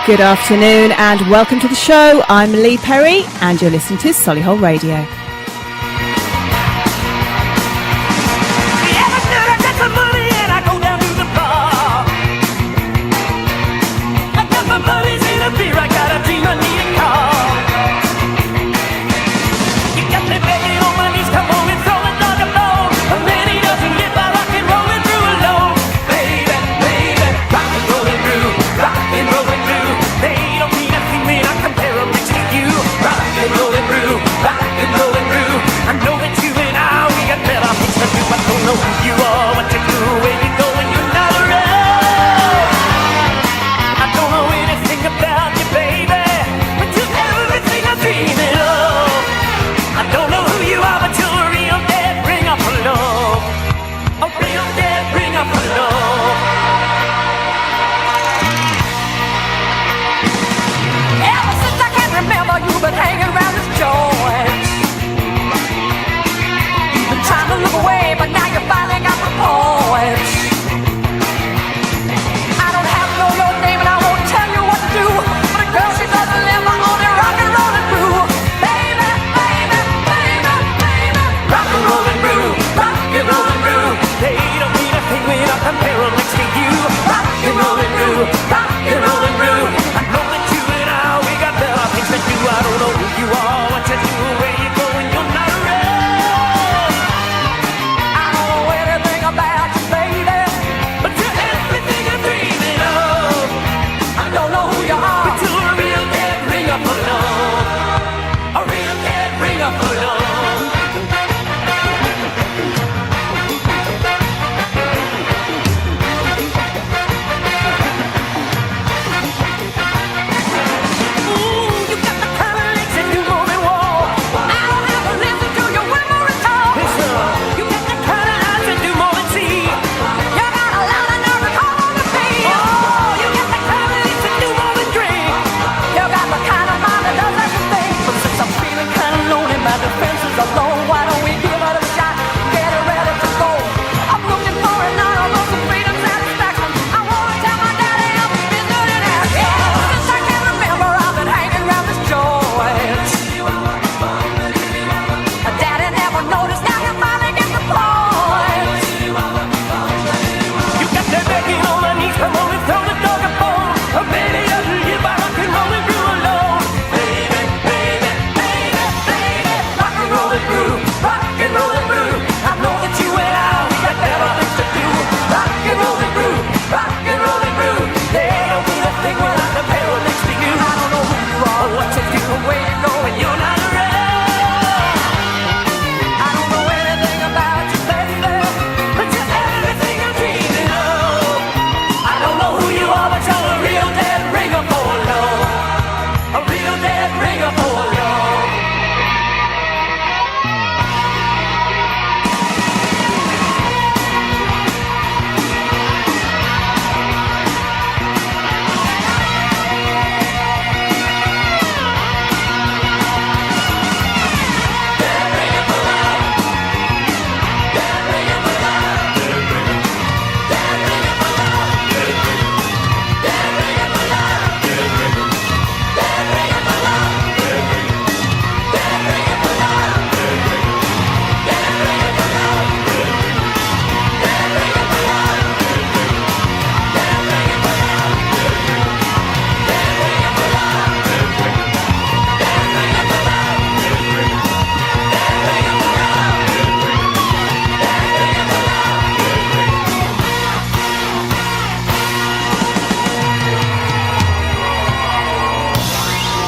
Good afternoon and welcome to the show. I'm Leigh Perry and you're listening to Solihull Radio.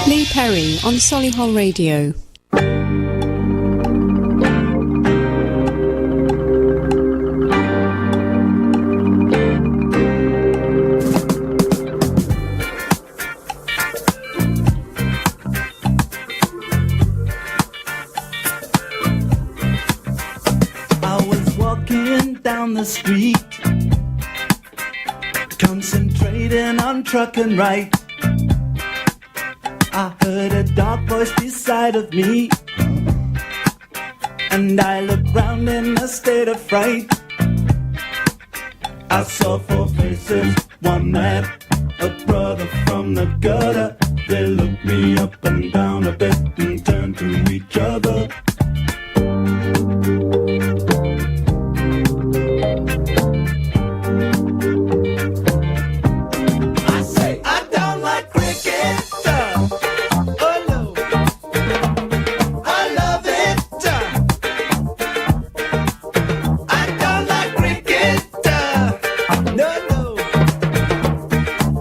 Leigh Perry on Solihull Radio. I was walking down the street, concentrating on trucking right. I heard a dark voice beside of me, and I looked round in a state of fright. I saw four faces, one man, a brother from the gutter. They looked me up and down a bit and turned to each other. I say I don't like cricket. Oh no, I love it. I don't like cricket. No, no,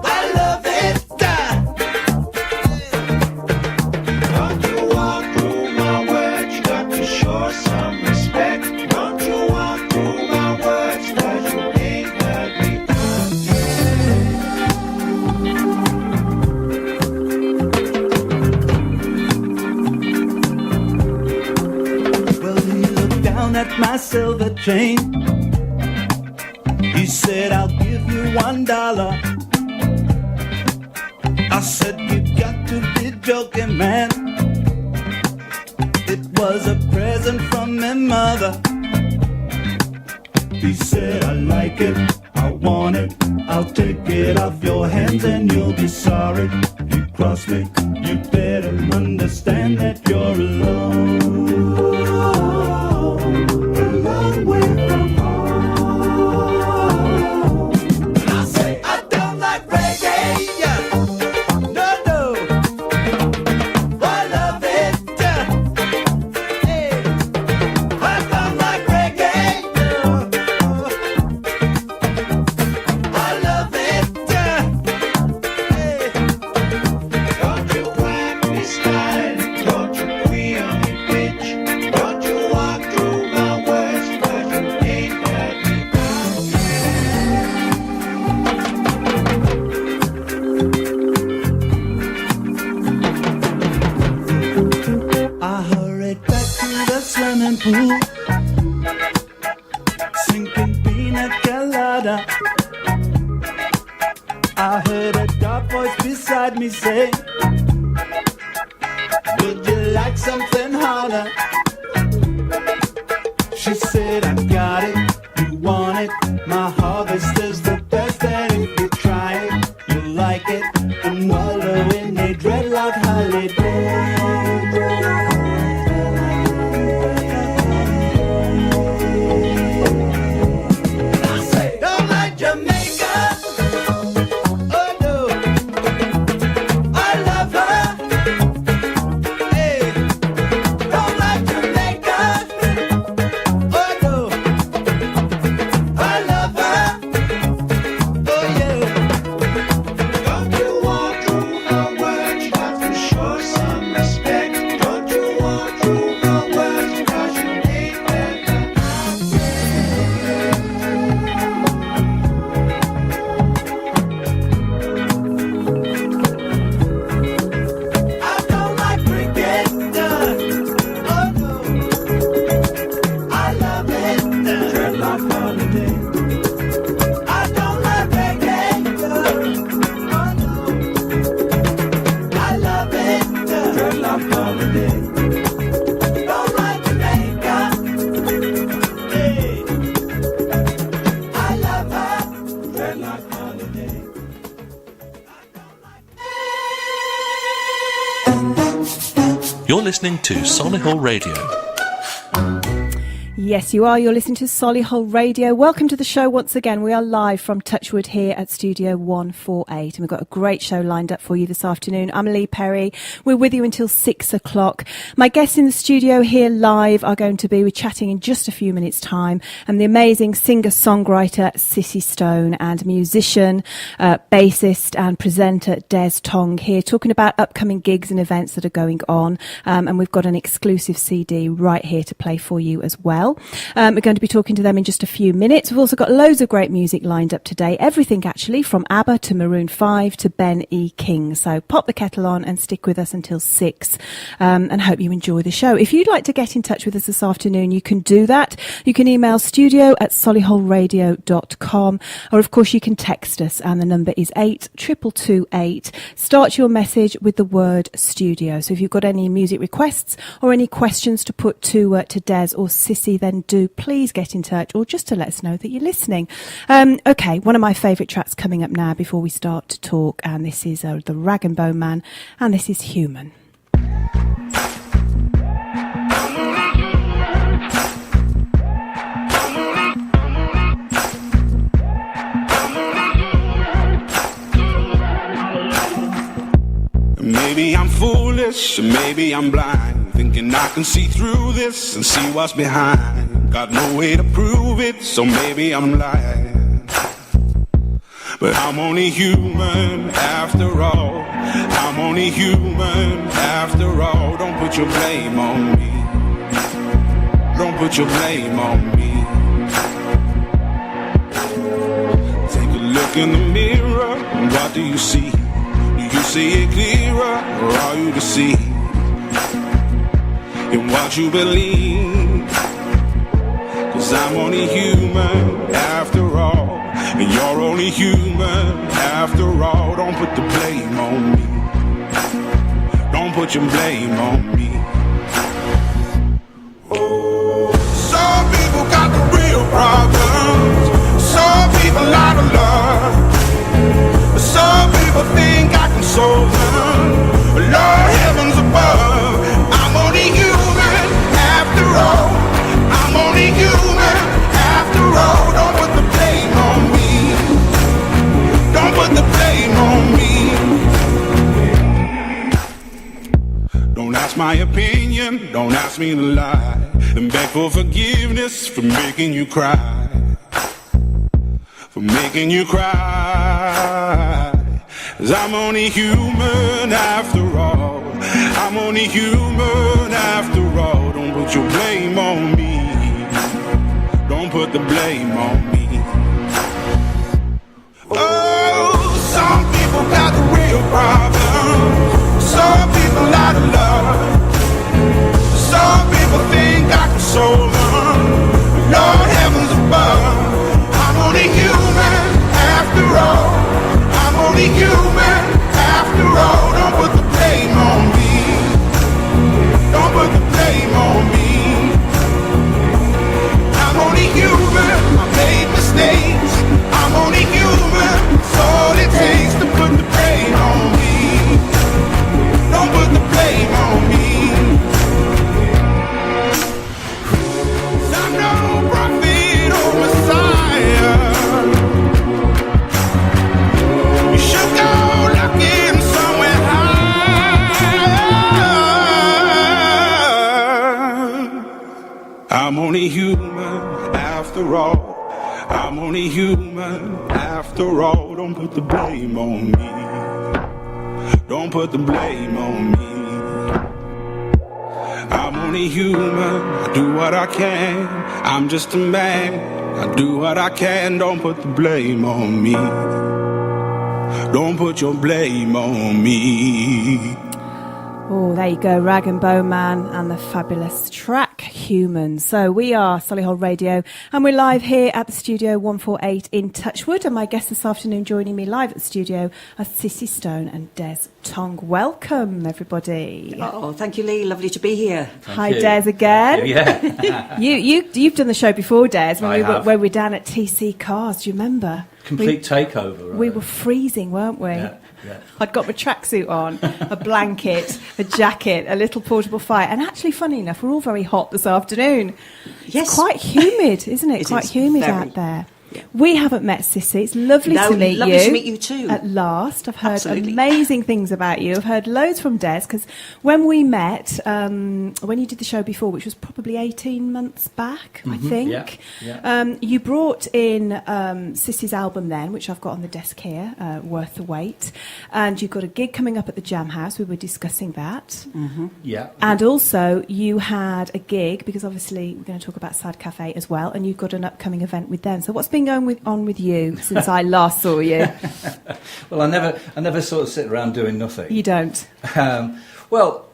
I love it. Don't you walk through my words, you got to show some respect. Don't you walk through my words, 'cause you ain't heard me. Well, he looked down at my silver chain. He said, I'll give you $1. I said, you've got to be joking, man. It was a present from my mother. He said, I like it, I want it, I'll take it off your hands and you'll be sorry. You cross me, you better understand that you're alone. A long way from home. And I say, I don't like reggae. No, no, I love it. Hey, I don't like reggae. I love it. Hey, don't you crack me style, don't you queen on me bitch, don't you walk through my words, 'cause you ain't heard me. I hurried back to the swimming pool, sinking pina colada. I heard a dark voice beside me say, would you like something harder? She said, I got it, you want it, my harvest is the best, and if you try it, you'll like it, and wallow in a dreadlock holiday. I say, don't like Jamaica. Oh no, I love her. Hey, don't like Jamaica. Oh no, I love her. Oh yeah. Don't you walk through my words, you got to show some respect. Don't you walk through my words, 'cause you ain't heard me. I don't like cricket. Oh no, I love it. Dreadlock holiday. I don't like reggae. Oh no, I love it. Dreadlock holiday. Don't like Jamaica. Hey, I love her. Dreadlock holiday. You're listening to Solihull Radio. Yes, you are. You're listening to Solihull Radio. Welcome to the show once again. We are live from Touchwood here at Studio 148, and we've got a great show lined up for you this afternoon. I'm Leigh Perry. We're with you until 6 o'clock. My guests in the studio here live are going to be, we're chatting in just a few minutes' time, and the amazing singer-songwriter Sissy Stone and musician, bassist and presenter Des Tong here, talking about upcoming gigs and events that are going on, and we've got an exclusive CD right here to play for you as well. We're going to be talking to them in just a few minutes. We've also got loads of great music lined up today. Everything actually, from ABBA to Maroon 5 to Ben E. King. So pop the kettle on and stick with us until 6, and hope you enjoy the show. If you'd like to get in touch with us this afternoon, you can do that. You can email studio@solihullradio.com, or of course you can text us, and the number is 82228. Start your message with the word studio. So if you've got any music requests or any questions to put to Des or Sissy, then do please get in touch, or just to let us know that you're listening. Okay, one of my favourite tracks coming up now before we start to talk, and this is the Rag and Bone Man, and this is Human. Maybe I'm foolish, or maybe I'm blind, thinking I can see through this and see what's behind. Got no way to prove it, so maybe I'm lying. But I'm only human after all. I'm only human after all. Don't put your blame on me. Don't put your blame on me. Take a look in the mirror, and what do you see? You see it clearer, or are you deceived in what you believe? 'Cause I'm only human after all, and you're only human after all. Don't put the blame on me. Don't put your blame on me. Oh, some people got the real problems. Some people out of love. Some people think I can solve them, but Lord heavens above, I'm only human after all. I'm only human after all. Don't put the blame on me. Don't put the blame on me. Don't ask my opinion, don't ask me to lie, and beg for forgiveness for making you cry. For making you cry. 'Cause I'm only human after all. I'm only human after all. Don't put your blame on me. Don't put the blame on me. Oh, some people got the real problem. Some people out of love. Some people think I can solve them. Lord heavens above, I'm only human after all. I'm only human after all. Don't put the blame on me. Don't put the blame on me. I'm only human. I made mistakes. I'm only human. It's all it takes to put the blame on me. Don't put the blame on me. 'Cause I'm no prophet or Messiah. You should go looking somewhere high. I'm only human after all. I'm only human after all. Don't put the blame on me. Don't put the blame on me. I'm only human. I do what I can. I'm just a man. I do what I can. Don't put the blame on me. Don't put your blame on me. Oh, there you go, Rag and Bone Man and the fabulous track Human. So we are Solihull Radio, and we're live here at the Studio 148 in Touchwood, and my guests this afternoon joining me live at the studio are Sissy Stone and Des Tong. Welcome, everybody. Oh, thank you, Leigh. Lovely to be here. Hi, Des again. Yeah. You've done the show before, Des, when I have. we were down at TC Cars. Do you remember? Complete takeover. We were freezing, weren't we? Yeah. I'd got my tracksuit on, a blanket, a jacket, a little portable fire. And actually, funny enough, we're all very hot this afternoon. Yes. It's quite humid, isn't it? It Quite is, humid very. out there. Yeah. We haven't met Sissy. It's lovely No, to meet lovely you. to meet you too. At last. I've heard Absolutely. amazing things about you. I've heard loads from Des, because when we met, when you did the show before, which was probably 18 months back, I think, yeah. you brought in Sissy's album then, which I've got on the desk here, Worth the Wait, and you've got a gig coming up at the Jam House. We were discussing that. Yeah. And also you had a gig, because obviously we're going to talk about Sad Cafe as well, and you've got an upcoming event with them. So what's been going on with you since I last saw you? Well, I never sort of sit around doing nothing. You don't? Well,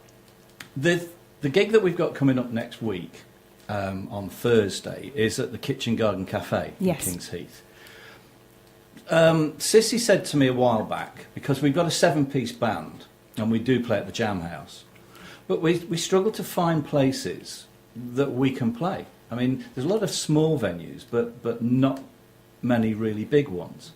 the gig that we've got coming up next week on Thursday is at the Kitchen Garden Cafe Yes. in Kings Heath. Sissy said to me a while back, because we've got a 7-piece band and we do play at the Jam House, but we struggle to find places that we can play. I mean, there's a lot of small venues, but not many really big ones.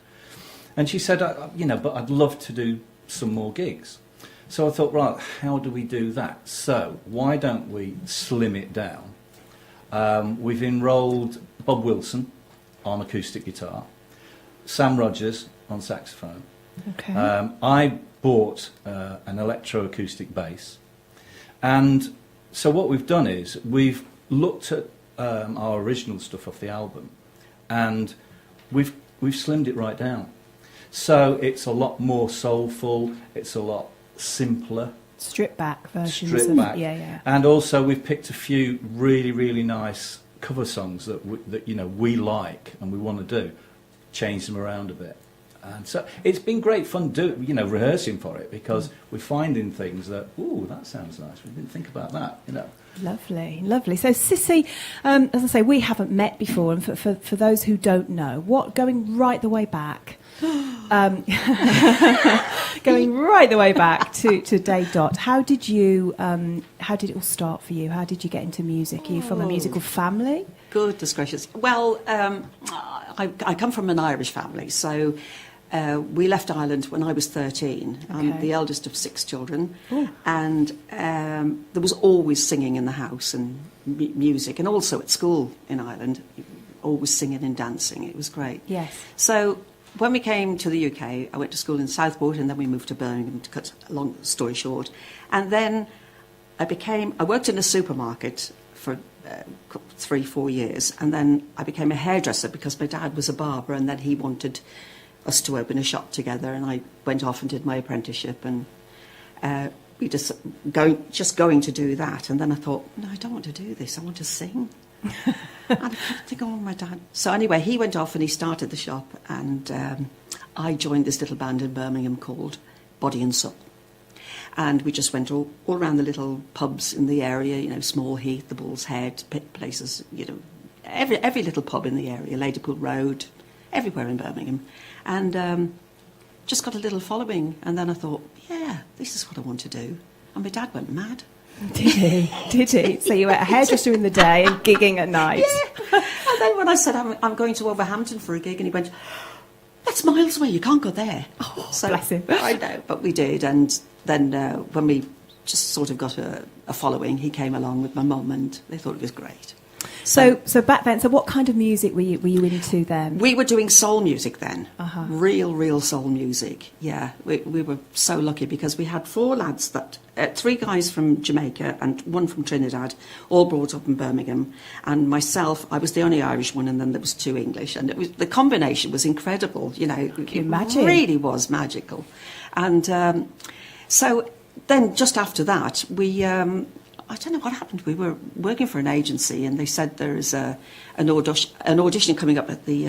And she said, but I'd love to do some more gigs. So I thought, right, how do we do that? So why don't we slim it down? We've enrolled Bob Wilson on acoustic guitar, Sam Rogers on saxophone. Okay. I bought an electroacoustic bass. And so what we've done is we've looked at our original stuff off the album, and we've slimmed it right down. So it's a lot more soulful, it's a lot simpler. Stripped back versions. Stripped back. Yeah. And also we've picked a few really, really nice cover songs that we like and we want to do, change them around a bit. And so it's been great fun rehearsing for it, because we're finding things that, ooh, that sounds nice. We didn't think about that, Lovely. So, Sissy, as I say, we haven't met before, and for those who don't know, going right the way back, to Day Dot. How did it all start for you? How did you get into music? Are you from a musical family? Goodness gracious. Well, I come from an Irish family, so we left Ireland when I was 13. I'm the eldest of 6 children. Ooh. And there was always singing in the house and music, and also at school in Ireland, always singing and dancing. It was great. Yes. So when we came to the UK, I went to school in Southport, and then we moved to Birmingham, to cut a long story short. And then I worked in a supermarket for 3-4 years, and then I became a hairdresser because my dad was a barber, and then he wanted us to open a shop together, and I went off and did my apprenticeship, and we just going to do that. And then I thought, no, I don't want to do this, I want to sing. And I kept thinking, oh, my dad. So anyway, he went off and he started the shop, and I joined this little band in Birmingham called Body and Soul. And we just went all around the little pubs in the area, Small Heath, the Bull's Head, places, every little pub in the area, Ladypool Road, everywhere in Birmingham. And just got a little following. And then I thought, yeah, this is what I want to do. And my dad went mad. Did he? So you were a hairdresser in the day and gigging at night? Yeah. And then when I said, I'm going to Wolverhampton for a gig, and he went, that's miles away, you can't go there. Oh, so, bless him. I know, but we did. And then when we just sort of got a following, he came along with my mum, and they thought it was great. So back then, what kind of music were you into then? We were doing soul music then. Uh-huh. Real soul music. Yeah, we were so lucky because we had 4 lads 3 guys from Jamaica and 1 from Trinidad, all brought up in Birmingham. And myself, I was the only Irish one, and then there was 2 English. And the combination was incredible. It imagine? Really was magical. And so then just after that, we... I don't know what happened. We were working for an agency, and they said there is an audition coming up at the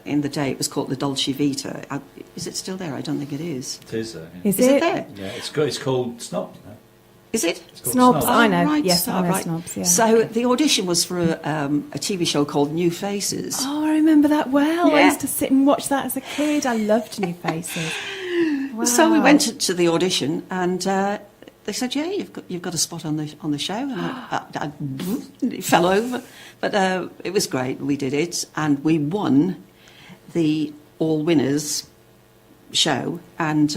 in the day. It was called the Dolce Vita. Is it still there? I don't think it is. It is there. Yeah. Is it there? Yeah, it's called Snobs now. Is it? It's called Snobs, Oh, I know. right, Yes, I know right. Snobs, yeah. So the audition was for a TV show called New Faces. Oh, I remember that well. I Yeah. used to sit and watch that as a kid. I loved New Faces. Wow. So we went to the audition, and they said, "Yeah, you've got a spot on the show." And it fell over, but it was great. We did it, and we won the all winners show, and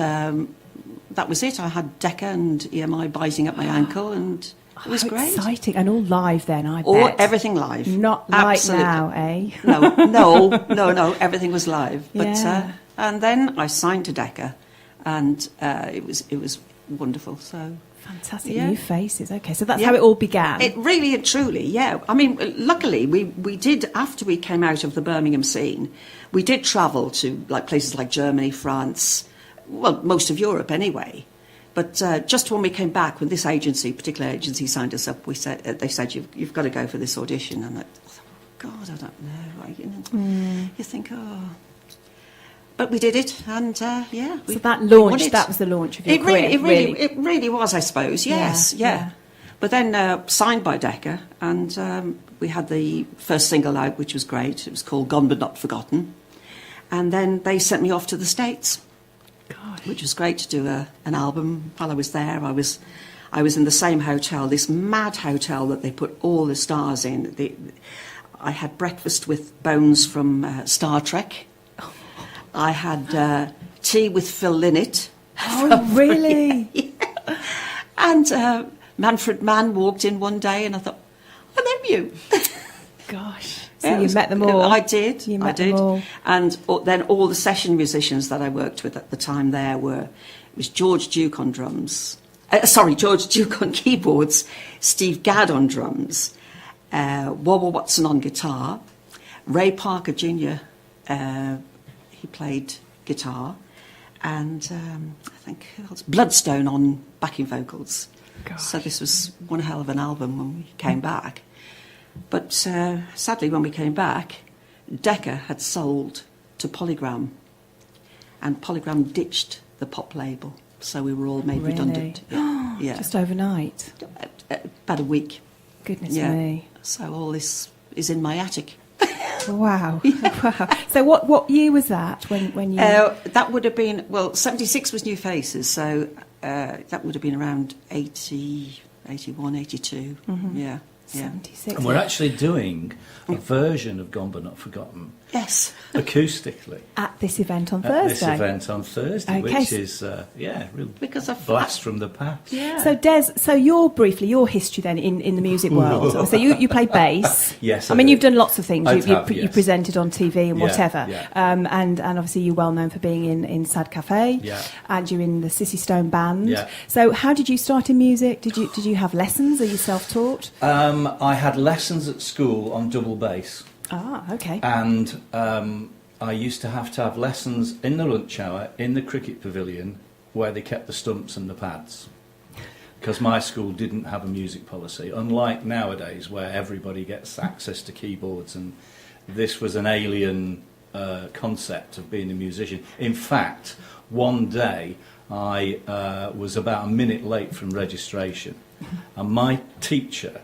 that was it. I had Decca and EMI biting up my ankle, and it was great. Exciting, and all live then, I bet. Everything live. Not like Absolutely. now, eh? No, everything was live. But Yeah. and then I signed to Decca, and it was wonderful. So Fantastic. Yeah. New Faces. Okay, so that's Yeah. how it all began. it really and truly, yeah. I mean, luckily we did, after we came out of the Birmingham scene, we did travel to places like Germany, France, well, most of Europe anyway. But just when we came back, when this particular agency signed us up, they said you've got to go for this audition. And I thought, God, I don't know. You think, oh. But we did it, and yeah. So that was the launch of your career. It really was, I suppose. Yes, Yeah. But then signed by Decca, and we had the first single out, which was great. It was called Gone But Not Forgotten. And then they sent me off to the States, God. which was great to do an album. While I was there, I was in the same hotel, this mad hotel that they put all the stars in. I had breakfast with Bones from Star Trek. I had tea with Phil Lynott. Oh, really? Yeah. And Manfred Mann walked in one day, and I thought, oh, them you. Gosh. So you met them all? I did. You met I did. them all. And then all the session musicians that I worked with at the time there it was George Duke on drums. George Duke on keyboards, Steve Gadd on drums, Wobble Watson on guitar, Ray Parker Jr., he played guitar, and I think who else? Bloodstone on backing vocals. Gosh. So this was one hell of an album when we came back. But sadly, when we came back, Decca had sold to Polygram, and Polygram ditched the pop label, so we were all made Really? redundant. Yeah. Just overnight. About a week. Goodness Yeah. me. So all this is in my attic. Wow. Wow. So what year was that when you... That would have been, 76 was New Faces, so that would have been around 80, 81, 82. Mm-hmm. Yeah. 76. And we're actually doing a version of Gone But Not Forgotten Yes. acoustically At this event on at Thursday. this event on Thursday, Okay. which is real Because of blast from the past. Yeah. So Des, your history then in the music world. So you play bass. Yes, I I mean do. you've done lots of things. I You have, you yes. presented on TV and Yeah, whatever. yeah. And obviously you're well known for being in Sad Cafe. Yeah. And you're in the Sissy Stone band. Yeah. So how did you start in music? Did you have lessons? Are you self-taught? I had lessons at school on double bass, Ah, okay. and I used to have lessons in the lunch hour in the cricket pavilion where they kept the stumps and the pads, because my school didn't have a music policy, unlike nowadays where everybody gets access to keyboards, and this was an alien concept of being a musician. In fact, one day I was about a minute late from registration, and my teacher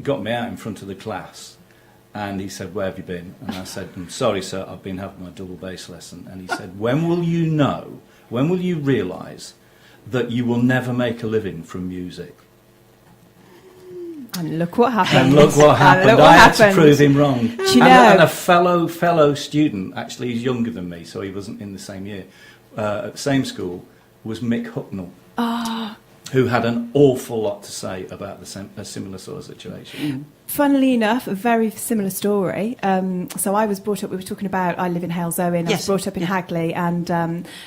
got me out in front of the class, and he said, "Where have you been?" And I said, "I'm sorry, sir, I've been having my double bass lesson." And he said, when will you realise that you will never make a living from music? And look what happened. And look what happened. look what I had to happened. prove him wrong. Do you know? And a fellow student, actually he's younger than me, so he wasn't in the same year, at the same school, was Mick Hucknall. Who had an awful lot to say about a similar sort of situation. Funnily enough, a very similar story. So I was brought up, we were talking about, I live in Halesowen, I was Yes. brought up in Hagley, and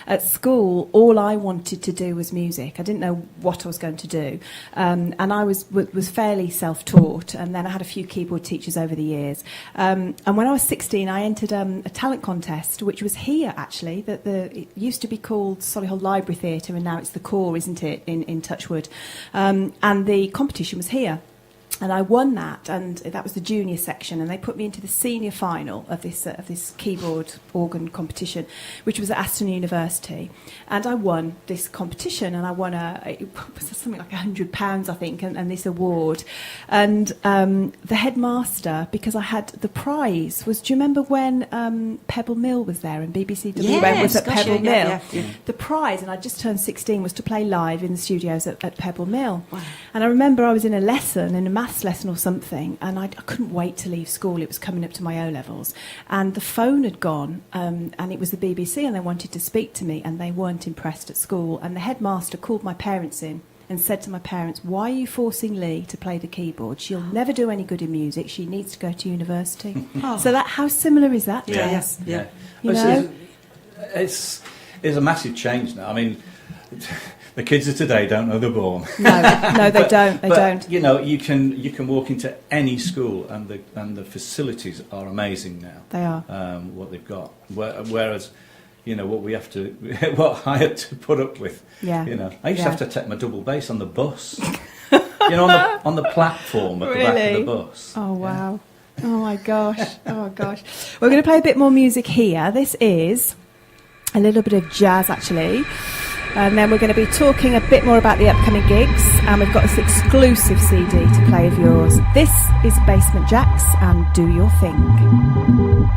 at school, all I wanted to do was music. I didn't know what I was going to do. And I was fairly self-taught, and then I had a few keyboard teachers over the years. And when I was 16, I entered a talent contest, which was here, actually. It used to be called Solihull Library Theatre, and now it's the Core, isn't it, in Touchwood. And the competition was here. And I won that, and that was the junior section, and they put me into the senior final of this keyboard organ competition, which was at Aston University. And I won this competition, and I won it was something like £100, I think, and this award. And the headmaster, because I had the prize, do you remember when Pebble Mill was there and BBC WM was at gosh, Pebble yeah, Mill? yeah. The prize, and I just turned 16, was to play live in the studios at Pebble Mill. Wow. And I remember I was in a maths lesson or something, and I couldn't wait to leave school. It was coming up to my O-levels, and the phone had gone, and it was the BBC, and they wanted to speak to me, and they weren't impressed at school. And the headmaster called my parents in and said to my parents, "Why are you forcing Leigh to play the keyboard? She'll never do any good in music. She needs to go to university." So how similar is that? Yeah. Yes. Yeah. You Well, know? it's a massive change now. I mean, the kids of today don't know they're born. No, they don't. They but, don't. You know, you can walk into any school, and the facilities are amazing now. They are. What they've got. Whereas, you know, what I had to put up with. Yeah. You know, I used to Yeah. have to take my double bass on the bus. You know, on the platform at the back of Really? the bus. Oh, wow. Oh, my gosh. Oh, gosh. We're going to play a bit more music here. This is a little bit of jazz, actually. And then we're going to be talking a bit more about the upcoming gigs. And we've got this exclusive CD to play of yours. This is Basement Jaxx and Do Your Thing.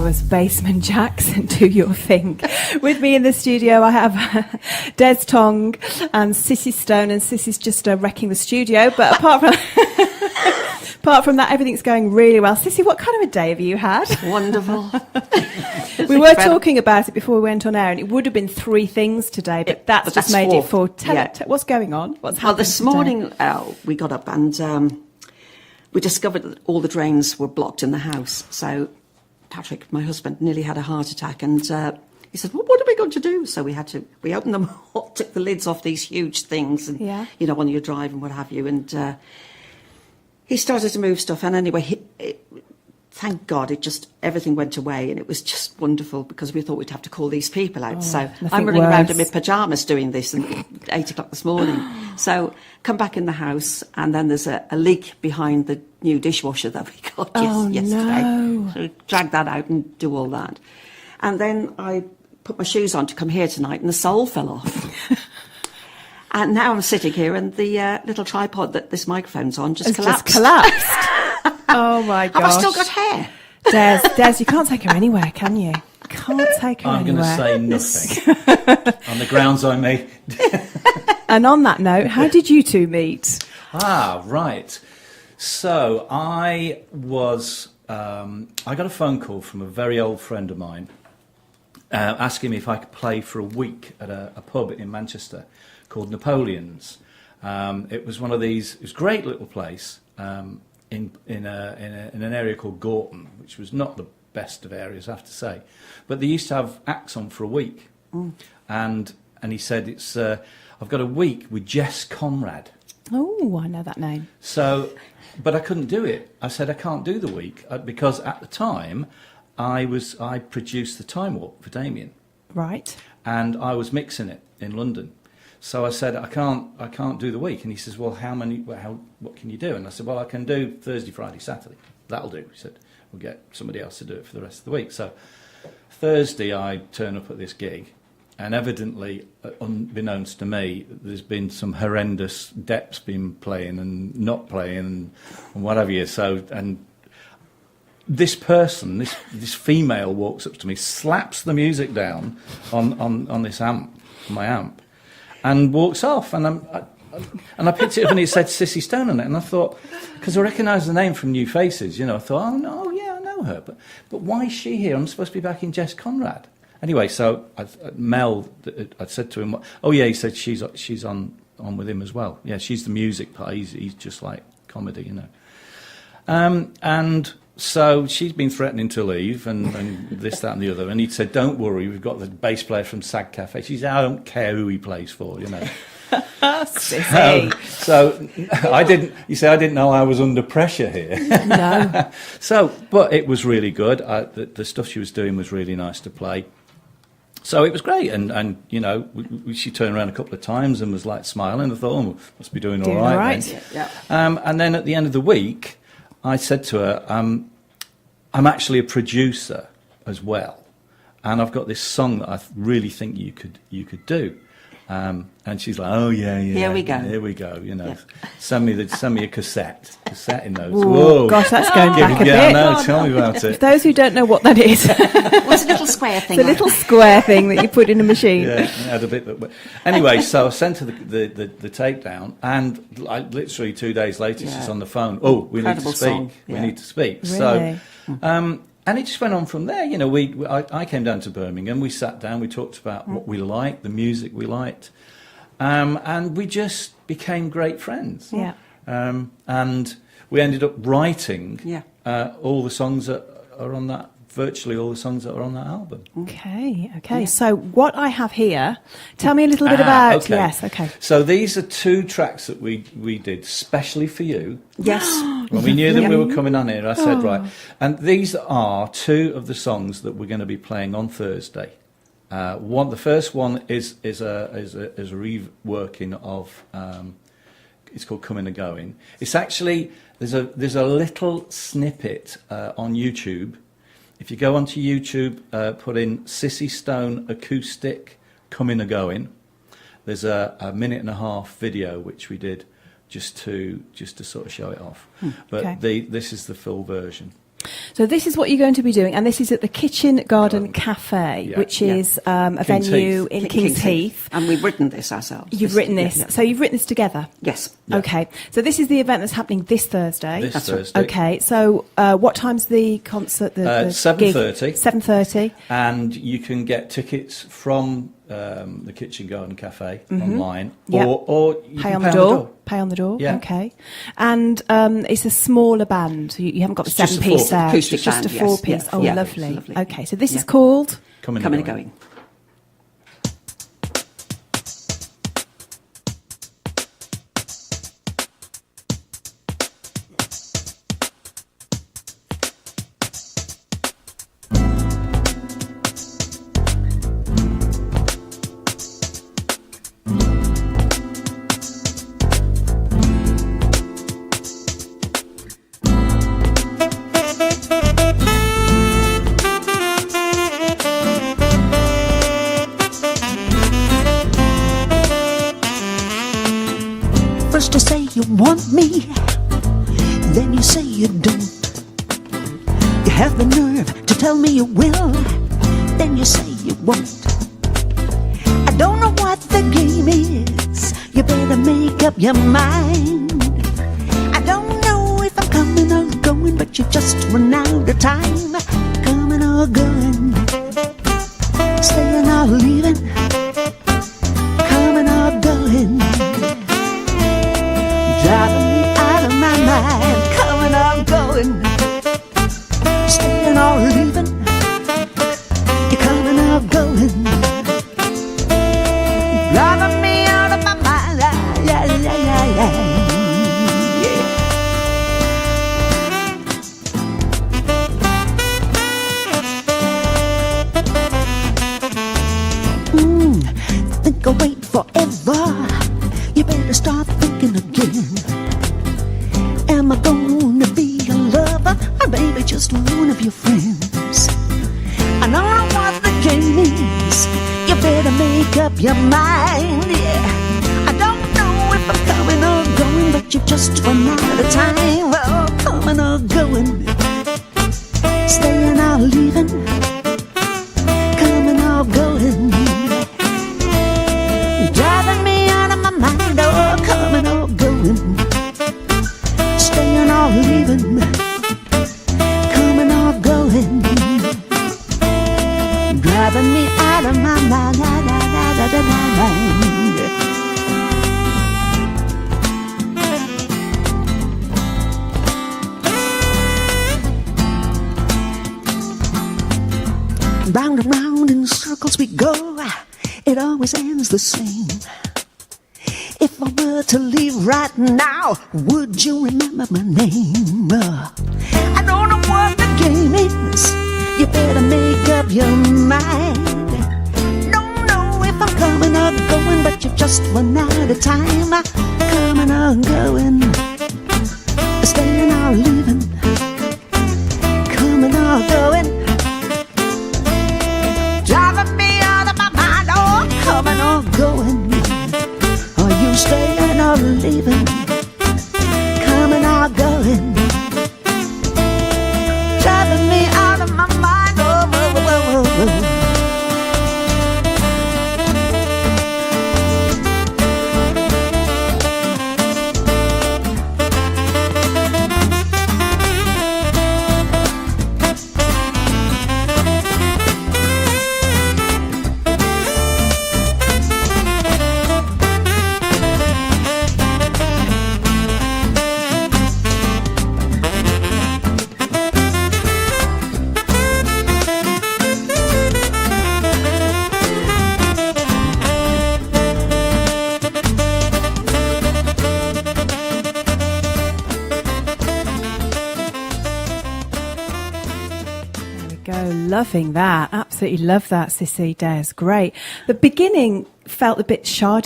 was Baseman Jackson, Do Your Thing. With me in the studio, I have Des Tong and Sissy Stone, and Sissy's just wrecking the studio. But apart from that, everything's going really well. Sissy, what kind of a day have you had? Wonderful. We were talking about it before we went on air, and it would have been 3 things today, but that's just made 4. it 4. Tell what's going on? What's happening? Well, this morning we got up and we discovered that all the drains were blocked in the house. So Patrick, my husband, nearly had a heart attack, and he said, "Well, what are we going to do?" So we opened them up, took the lids off these huge things, and you know, on your drive and what have you, and he started to move stuff. And anyway, thank God, everything went away, and it was just wonderful because we thought we'd have to call these people out. So I'm running around in my pyjamas doing this at 8 o'clock this morning. So come back in the house, and then there's a leak behind the new dishwasher that we got yesterday. No. So we dragged that out and do all that. And then I put my shoes on to come here tonight, and the sole fell off. And now I'm sitting here, and the little tripod that this microphone's on just collapsed. Oh my gosh. Have I still got hair? Des, you can't take her anywhere, can you? Can't take her I'm anywhere. going to say nothing on the grounds I may. And on that note, how did you two meet? Right. So I got a phone call from a very old friend of mine asking me if I could play for a week at a pub in Manchester called Napoleon's. It was one of these. It was a great little place in an area called Gorton, which was not the best of areas, I have to say. But they used to have acts on for a week, and he said it's. I've got a week with Jess Conrad. Oh, I know that name. So, but I couldn't do it. I said I can't do the week because at the time I produced the Time Warp for Damien. Right. And I was mixing it in London. So I said I can't do the week, and he says, well, what can you do? And I said, well, I can do Thursday, Friday, Saturday. That'll do. He said, we'll get somebody else to do it for the rest of the week. So Thursday I turn up at this gig, and evidently, unbeknownst to me, there's been some horrendous Deps been playing and not playing and what have you. So, and this person, this female, walks up to me, slaps the music down on this amp, my amp, and walks off. And I picked it up and it said Sissy Stone on it, and I thought, because I recognised the name from New Faces, you know, I thought, oh no, yeah, I know her, but why is she here? I'm supposed to be back in Jess Conrad. Anyway, so Mel, I said to him, oh yeah, he said she's on with him as well. Yeah, she's the music part. He's just like comedy, you know. And so she's been threatening to leave and this, that and the other. And he said, don't worry, we've got the bass player from Sag Cafe. She said, I don't care who he plays for, you know. So I didn't. You say I didn't know I was under pressure here. No. But it was really good. The stuff she was doing was really nice to play. So it was great, and you know, she turned around a couple of times and was like smiling. I thought, oh, must be doing all right. Then. Yeah. And then at the end of the week, I said to her, I'm actually a producer as well, and I've got this song that I really think you could do. And she's like, oh yeah, Here we go. You know, send me a cassette in those. Ooh, whoa, gosh, that's going back a bit. Yeah, no, tell me about For it. those who don't know what that is, What's a little square thing? it's a little square thing that you put in a machine. Yeah, it had a bit. Anyway, so I sent her the tape down, and literally 2 days later, she's on the phone. Oh, we Incredible need to speak. song. We Yeah. need to speak. Really? So, and it just went on from there. You know, I came down to Birmingham. We sat down. We talked about what we liked, the music we liked. And we just became great friends. Yeah. And we ended up writing all the songs that are on that, virtually all the songs that are on that album. Okay. Yeah. So what I have here, tell me a little bit about. Okay. Yes. Okay. So these are 2 tracks that we did specially for you. Yes. When we knew that we were coming on here, I said, right. And these are 2 of the songs that we're going to be playing on Thursday. The first one is a reworking of. It's called Coming and Going. It's actually there's a little snippet on YouTube. If you go onto YouTube, put in Sissy Stone acoustic Coming and Going. There's a 1.5-minute video which we did just to sort of show it off. But okay. this is the full version. So this is what you're going to be doing, and this is at the Kitchen Garden Cafe, Yeah. which is a King's venue Heath. in King's Heath. And we've written this ourselves. You've written this. Yeah. So you've written this together? Yes. Yeah. Okay. So this is the event that's happening this Thursday. This That's right. Thursday. Okay. So what time's the concert? The 7:30. 7:30. And you can get tickets from the Kitchen Garden Cafe online, Yep. or you Pay can on the door. Pay on the door. Yeah. Okay. And it's a smaller band. You haven't got the It's just a 7-piece there. acoustic It's just band, a yes. 4-piece. Yeah. Oh, Yeah. lovely. It's lovely. Okay. So this is Yeah. called. Coming Coming and and going. going. First you say you want me, then you say you don't. You have the nerve to tell me you will, then you say you won't. I don't know what the game is, you better make up your mind. I don't know if I'm coming or going, but you just run out of time. Coming or going, staying or leaving, coming or going. Driving me out of my mind, coming or going, staying or leaving, you're coming or going, driving me out of my mind, yeah, yeah, yeah, yeah, yeah. Think I'll wait forever, you better start thinking again. Am I gonna be a lover, or maybe just one of your friends? I don't know what the game is, you better make up your mind, yeah. I don't know if I'm coming or going, but you just run out of time. Oh, coming or going, staying or leaving, coming or going, driving me out of my mind. Oh, coming or going, staying or leaving, coming or going, driving me out of my mind, Round and round in circles we go, it always ends the same. If I were to leave right now, would you remember my name? I don't know what the game is, you better make up your mind. Don't know if I'm coming or going, but you just run out of time. Coming or going, staying or leaving, coming or going, driving me out of my mind. Oh, coming or going, are you staying or leaving, coming or going, driving me out of my mind. Oh, whoa, whoa, whoa, whoa. Loving that. Absolutely love that, Sissy Des. Great. The beginning felt a bit Sade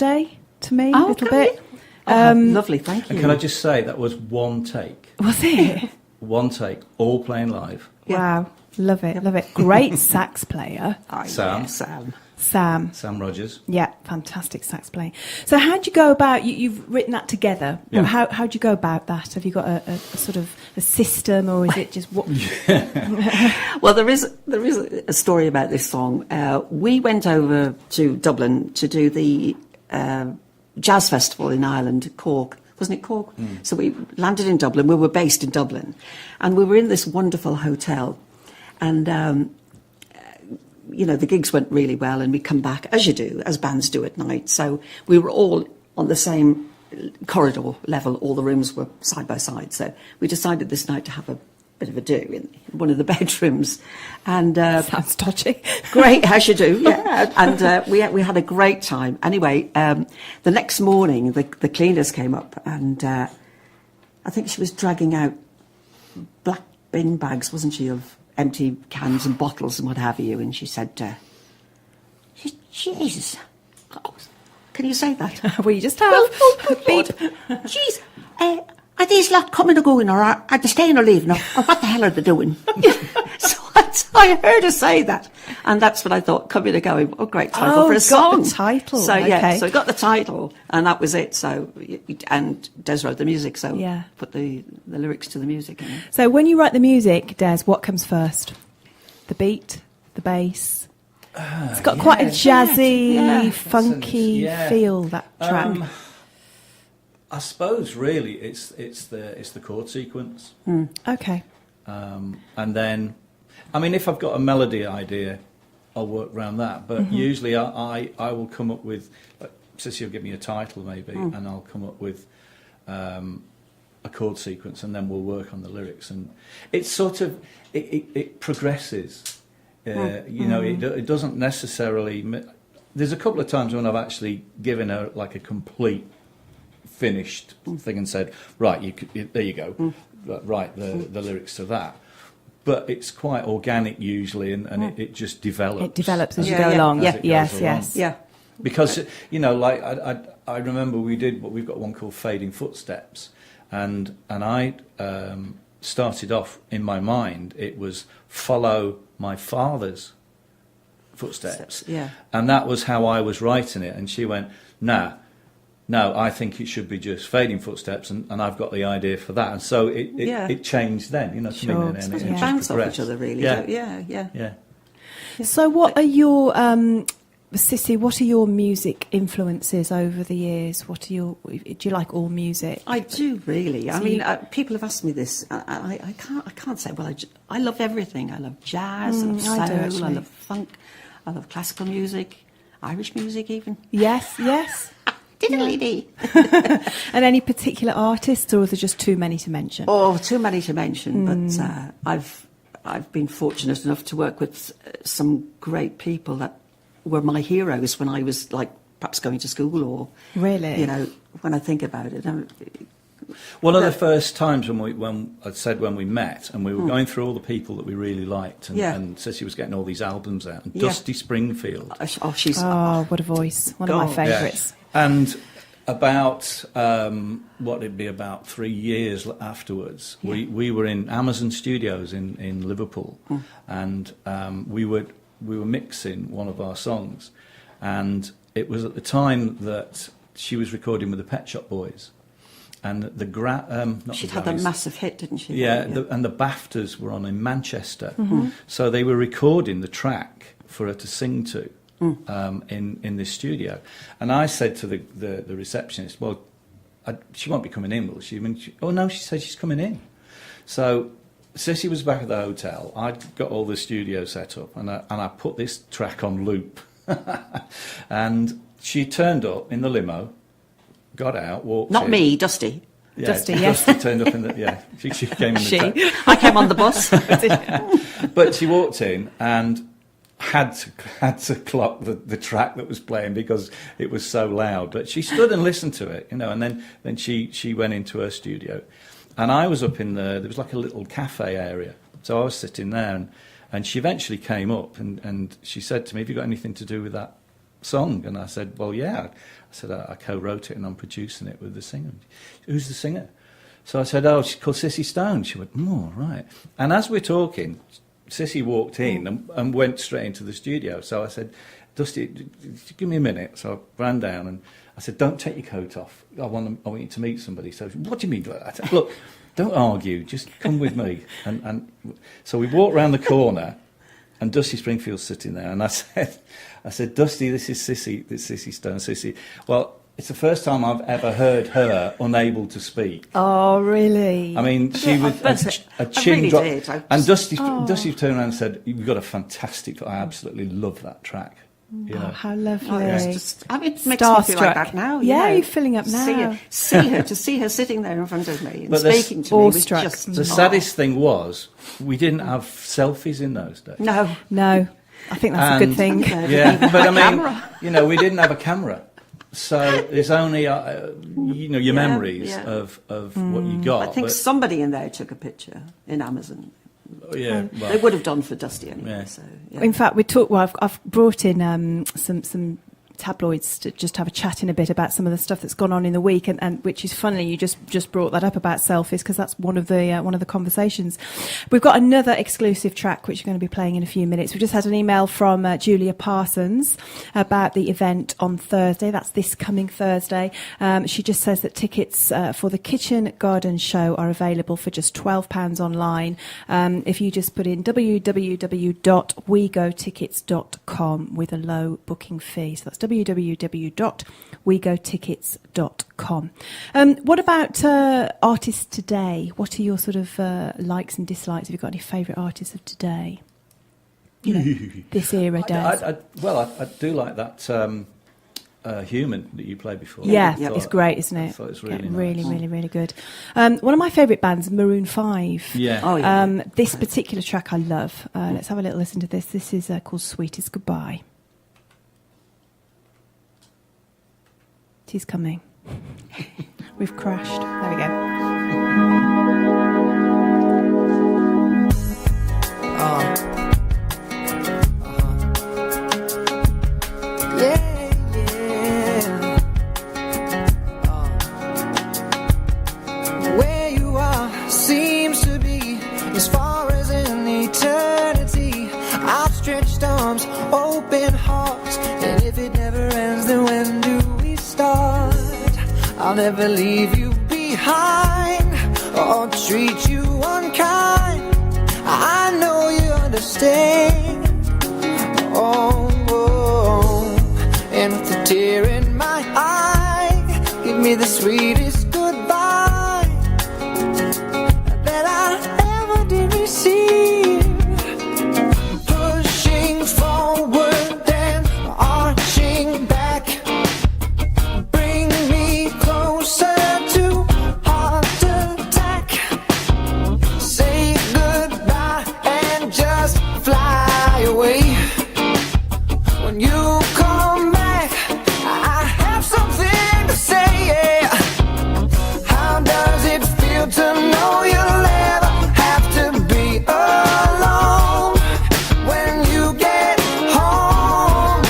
to me, a little bit. Lovely, thank you. And can I just say that was one take? Was it? One take, all playing live. Wow. Love it, love it. Great sax player. Oh, Sam. yeah, Sam. Sam. Sam Rogers. Yeah, fantastic sax playing. So how'd you go about, you've written that together. Yeah. How'd you go about that? Have you got a sort of a system, or is it just what? Well, there is a story about this song. We went over to Dublin to do the jazz festival in Ireland, Cork. Wasn't it Cork? So we landed in Dublin. We were based in Dublin. And we were in this wonderful hotel. And, the gigs went really well. And we come back, as you do, as bands do at night. So we were all on the same corridor level. All the rooms were side by side. So we decided this night to have a bit of a do in one of the bedrooms. And Sounds dodgy. great, as you do, yeah. And we had a great time. Anyway, the next morning, the cleaners came up, and I think she was dragging out black bin bags, wasn't she, of empty cans and bottles and what have you. And she said, Jesus, oh, can you say that? Well, you just have. Oh, Lord. Jeez, are these lot coming or going, or are they staying or leaving, or what the hell are they doing? So I heard her say that, and that's when I thought, coming or going, oh, great title for a song. Got the title. So okay. yeah, so I got the title, and that was it. So, and Des wrote the music, so Yeah. put the lyrics to the music in. So when you write the music, Des, what comes first? The beat, the bass? It's got quite a jazzy, Yeah. funky Yeah. feel, that track. I suppose really it's the chord sequence, Okay. and then, I mean, if I've got a melody idea, I'll work around that. But usually I will come up with, Sissy will give me a title maybe, and I'll come up with a chord sequence, and then we'll work on the lyrics. And it's sort of it progresses. It doesn't necessarily. There's a couple of times when I've actually given her like a complete finished thing and said, right, there you go, write the lyrics to that. But it's quite organic usually, and it just develops. It develops as you Yeah, go yeah. along. Yeah. Yes. Yeah. Because like I remember we've got one called Fading Footsteps, and I started off in my mind, it was follow my father's footsteps. Yeah. And that was how I was writing it. And she went, no, I think it should be just Fading Footsteps, and I've got the idea for that. And so it changed then, you know what I mean? And Supposed it to just bounce off progressed. each other, really. Yeah. Yeah. So what are your, Sissy, what are your music influences over the years? Do you like all music? I do really. I So mean, people have asked me this. I can't say. Well, I love everything. I love jazz. I love I do, soul. I actually. love funk. I love classical music, Irish music, even. Yes. Diddly-dee. And any particular artists, or are there just too many to mention? Oh, too many to mention. But I've been fortunate enough to work with some great people that were my heroes when I was like perhaps going to school, or Really? when I think about it. One of the first times when we met, and we were going through all the people that we really liked, and Sissy was getting all these albums out, and Dusty Springfield. Oh, she's Oh, what a voice. One of my God. favourites. And about it'd be about 3 years afterwards, we were in Amazon Studios in Liverpool, and we were mixing one of our songs, and it was at the time that she was recording with the Pet Shop Boys, and she'd had a massive hit, didn't she? Yeah, and the BAFTAs were on in Manchester, so they were recording the track for her to sing to. In this studio, and I said to the receptionist, "Well, she won't be coming in, will she?" Oh no, she said she's coming in. So Sissy was back at the hotel. I'd got all the studio set up, and I put this track on loop, and she turned up in the limo, got out, walked. Not in. me, Dusty. Yeah, Dusty, yes. Dusty turned up in the She came in the I came on the bus. But she walked in and had to clock the track that was playing because it was so loud. But she stood and listened to it, and then she went into her studio, and I was up there was like a little cafe area, so I was sitting there, and she eventually came up and she said to me, "Have you got anything to do with that song?" And I said, "Well, yeah." I said, "I co-wrote it and I'm producing it with the singer." "Who's the singer?" So I said, "Oh, she's called Sissy Stone." She went, "Oh, right." And as we're talking, Sissy walked in and went straight into the studio. So I said, Dusty, give me a minute. So I ran down and I said, don't take your coat off. I want you to meet somebody. So what do you mean? I said, look, don't argue. Just come with me. And so we walked round the corner, and Dusty Springfield's sitting there. And I said, Dusty, this is Sissy Stone. Sissy. Well, it's the first time I've ever heard her unable to speak. Oh, really? I mean, she was a chin really drop. did. And Dusty turned around and said, "You've got a fantastic. I absolutely love that track." You know? Oh, how lovely. Oh, it's just, I mean, it makes me feel like that now. Yeah, you know. you're filling up now. To see her sitting there in front of me and But speaking to me was awestruck. just... The saddest thing was we didn't have selfies in those days. No. No, I think that's a good thing. Yeah, but I mean, you know, we didn't have a camera, so it's only your memories of what you got. I think but, somebody in there took a picture in Amazon. yeah, They well, would have done for Dusty anyway. Yeah. So, yeah. In fact, I've brought in some tabloids to just have a chat in a bit about some of the stuff that's gone on in the week, and which is funny. You just brought that up about selfies, because that's one of the conversations. We've got another exclusive track which we're going to be playing in a few minutes. We've just had an email from Julia Parsons about the event on Thursday. That's this coming Thursday. She just says that tickets for the Kitchen Garden Show are available for just £12 online. If you just put in www.wegotickets.com with a low booking fee. So that's www.wegotickets.com. What about artists today? What are your sort of likes and dislikes? Have you got any favourite artists of today? You know, this era, Des. I do like that Human that you played before. Yeah, I thought- it's great, isn't it? I thought it was really Yeah, nice. really, really good. One of my favourite bands, Maroon 5. Yeah. Oh, yeah. This particular track I love. Let's have a little listen to this. This is called Sweetest Goodbye. It is coming. We've crashed. There we go. Where you are seems to be as far as an eternity. Outstretched arms, open hearts, and if it never ends, then when do we start? I'll never leave you behind or treat you unkind. I know you understand. And with a tear in my eye, give me the sweetest goodbye that I ever did receive. Pushing forward and arching back, bring me closer to heart attack. Say goodbye and just fly away. When you come back, I have something to say, yeah. How does it feel to know you'll never have to be alone when you get home?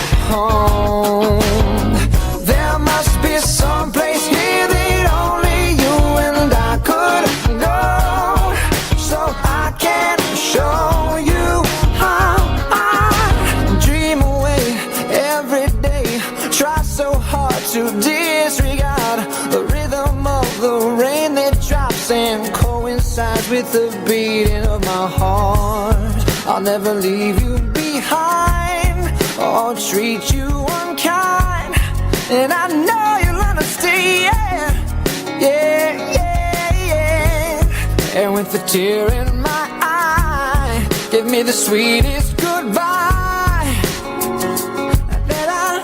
There must be some place here that only you and I could go, so I can show you how I dream away every day. Try so hard to disregard the rhythm of the rain that drops and coincides with the beating of my heart. I'll never leave you behind or treat you unkind, and I know you'll understand. Yeah. And with a tear in my eye, give me the sweetest goodbye that I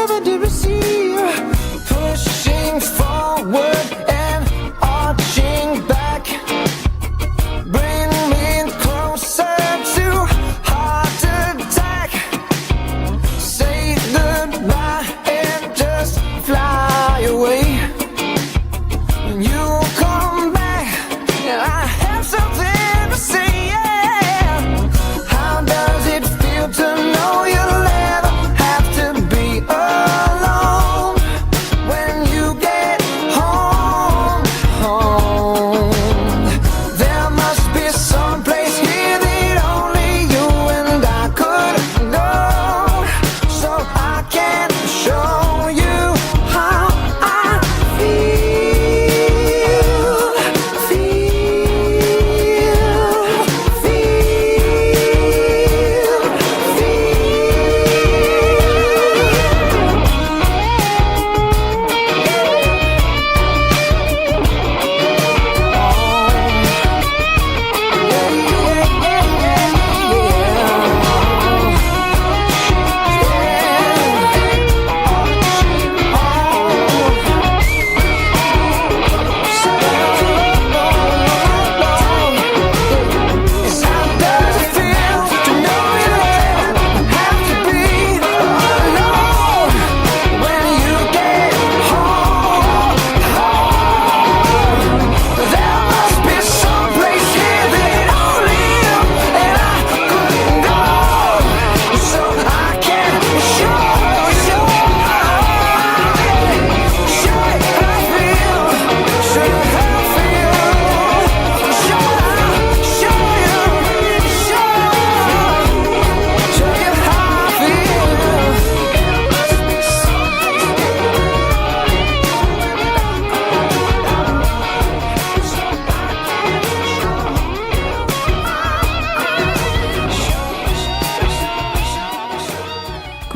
ever did receive. Pushing forward and arching back, bring me closer to heart attack. Say goodbye and just fly away. When you come back, and I have something to say, yeah. How does it feel to know you'll never have to be alone when you get home? There must be some place here that only you and I could go,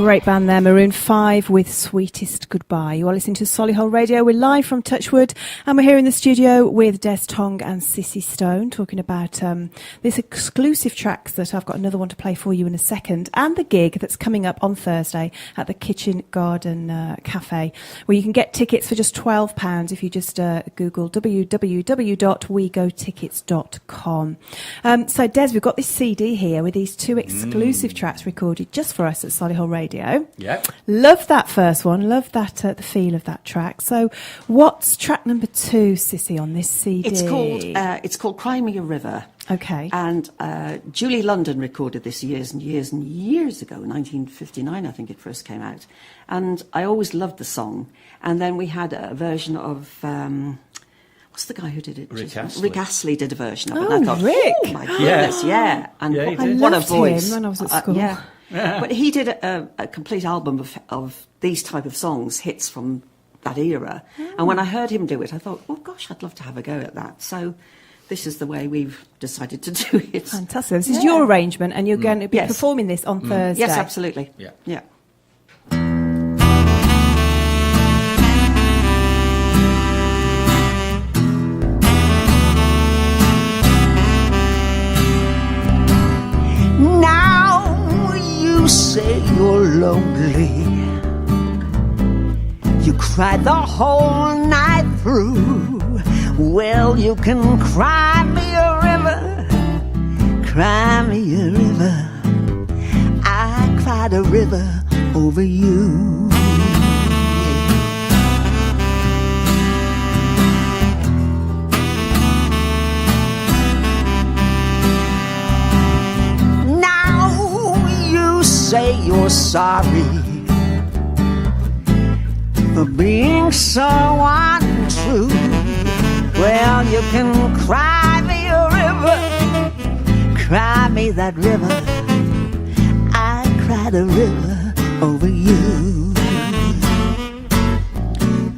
Great band there, Maroon 5 with Sweetest Goodbye. You are listening to Solihull Radio. We're live from Touchwood and we're here in the studio with Des Tong and Sissy Stone talking about this exclusive tracks that I've got another one to play for you in a second, and the gig that's coming up on Thursday at the Kitchen Garden Cafe, where you can get tickets for just £12 if you just Google www.wegotickets.com. So Des, we've got this CD here with these two exclusive tracks recorded just for us at Solihull Radio. Yeah. Love that first one. Love that the feel of that track. So, what's track number 2, Sissy, on this CD? It's called Cry Me a River. Okay. And Julie London recorded this years and years and years ago, 1959, I think it first came out. And I always loved the song. And then we had a version of what's the guy who did it? Rick Astley. Rick Astley did a version of it. Oh, And I thought, Rick. oh my goodness, yeah. And Yeah, he what, did. what a loved voice. him when I was at school. Yeah. But he did a complete album of these type of songs, hits from that era. And when I heard him do it, I thought, oh gosh, I'd love to have a go at that. So this is the way we've decided to do it. Fantastic. This is your arrangement, and you're going to be Yes. performing this on Thursday. Yes, absolutely. Yeah. Yeah. Now you say you're lonely. You cried the whole night through. Well, you can cry me a river. Cry me a river. I cried a river over you. Say you're sorry for being so untrue. Well, you can cry me a river, cry me that river. I cried a river over you.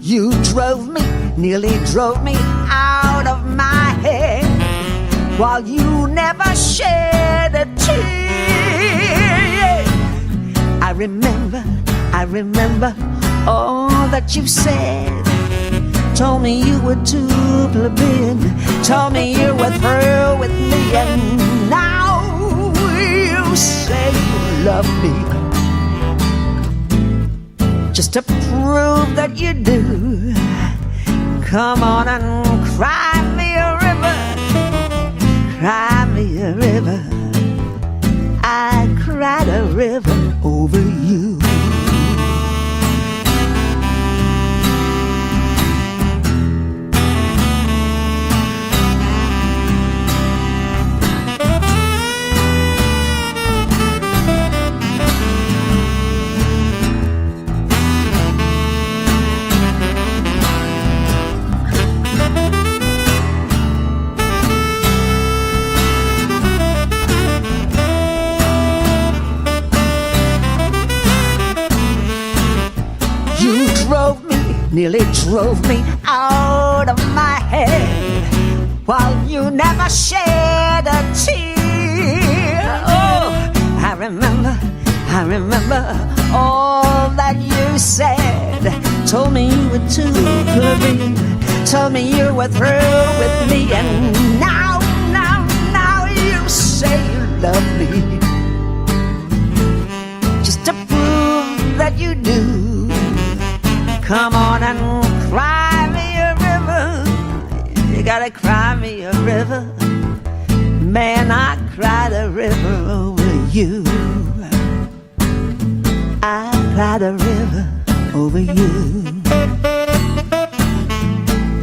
You drove me, nearly drove me out of my head, while you never shed a tear. I remember all that you said. Told me you were too plebeian. Told me you were through with me. And now you say you love me, just to prove that you do. Come on and cry me a river. Cry me a river. I cried a river over you. Nearly drove me out of my head, while you never shed a tear. Oh, I remember all that you said. Told me you were too plebeian. Told me you were through with me. And now you say you love me, just to prove that you do. Come on and cry me a river. You gotta cry me a river. Man, I cried a river over you. I cried a river over you.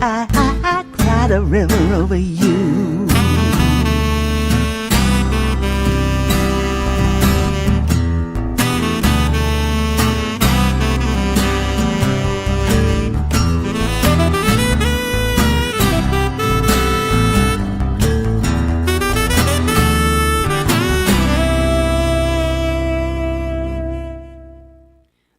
I cried a river over you.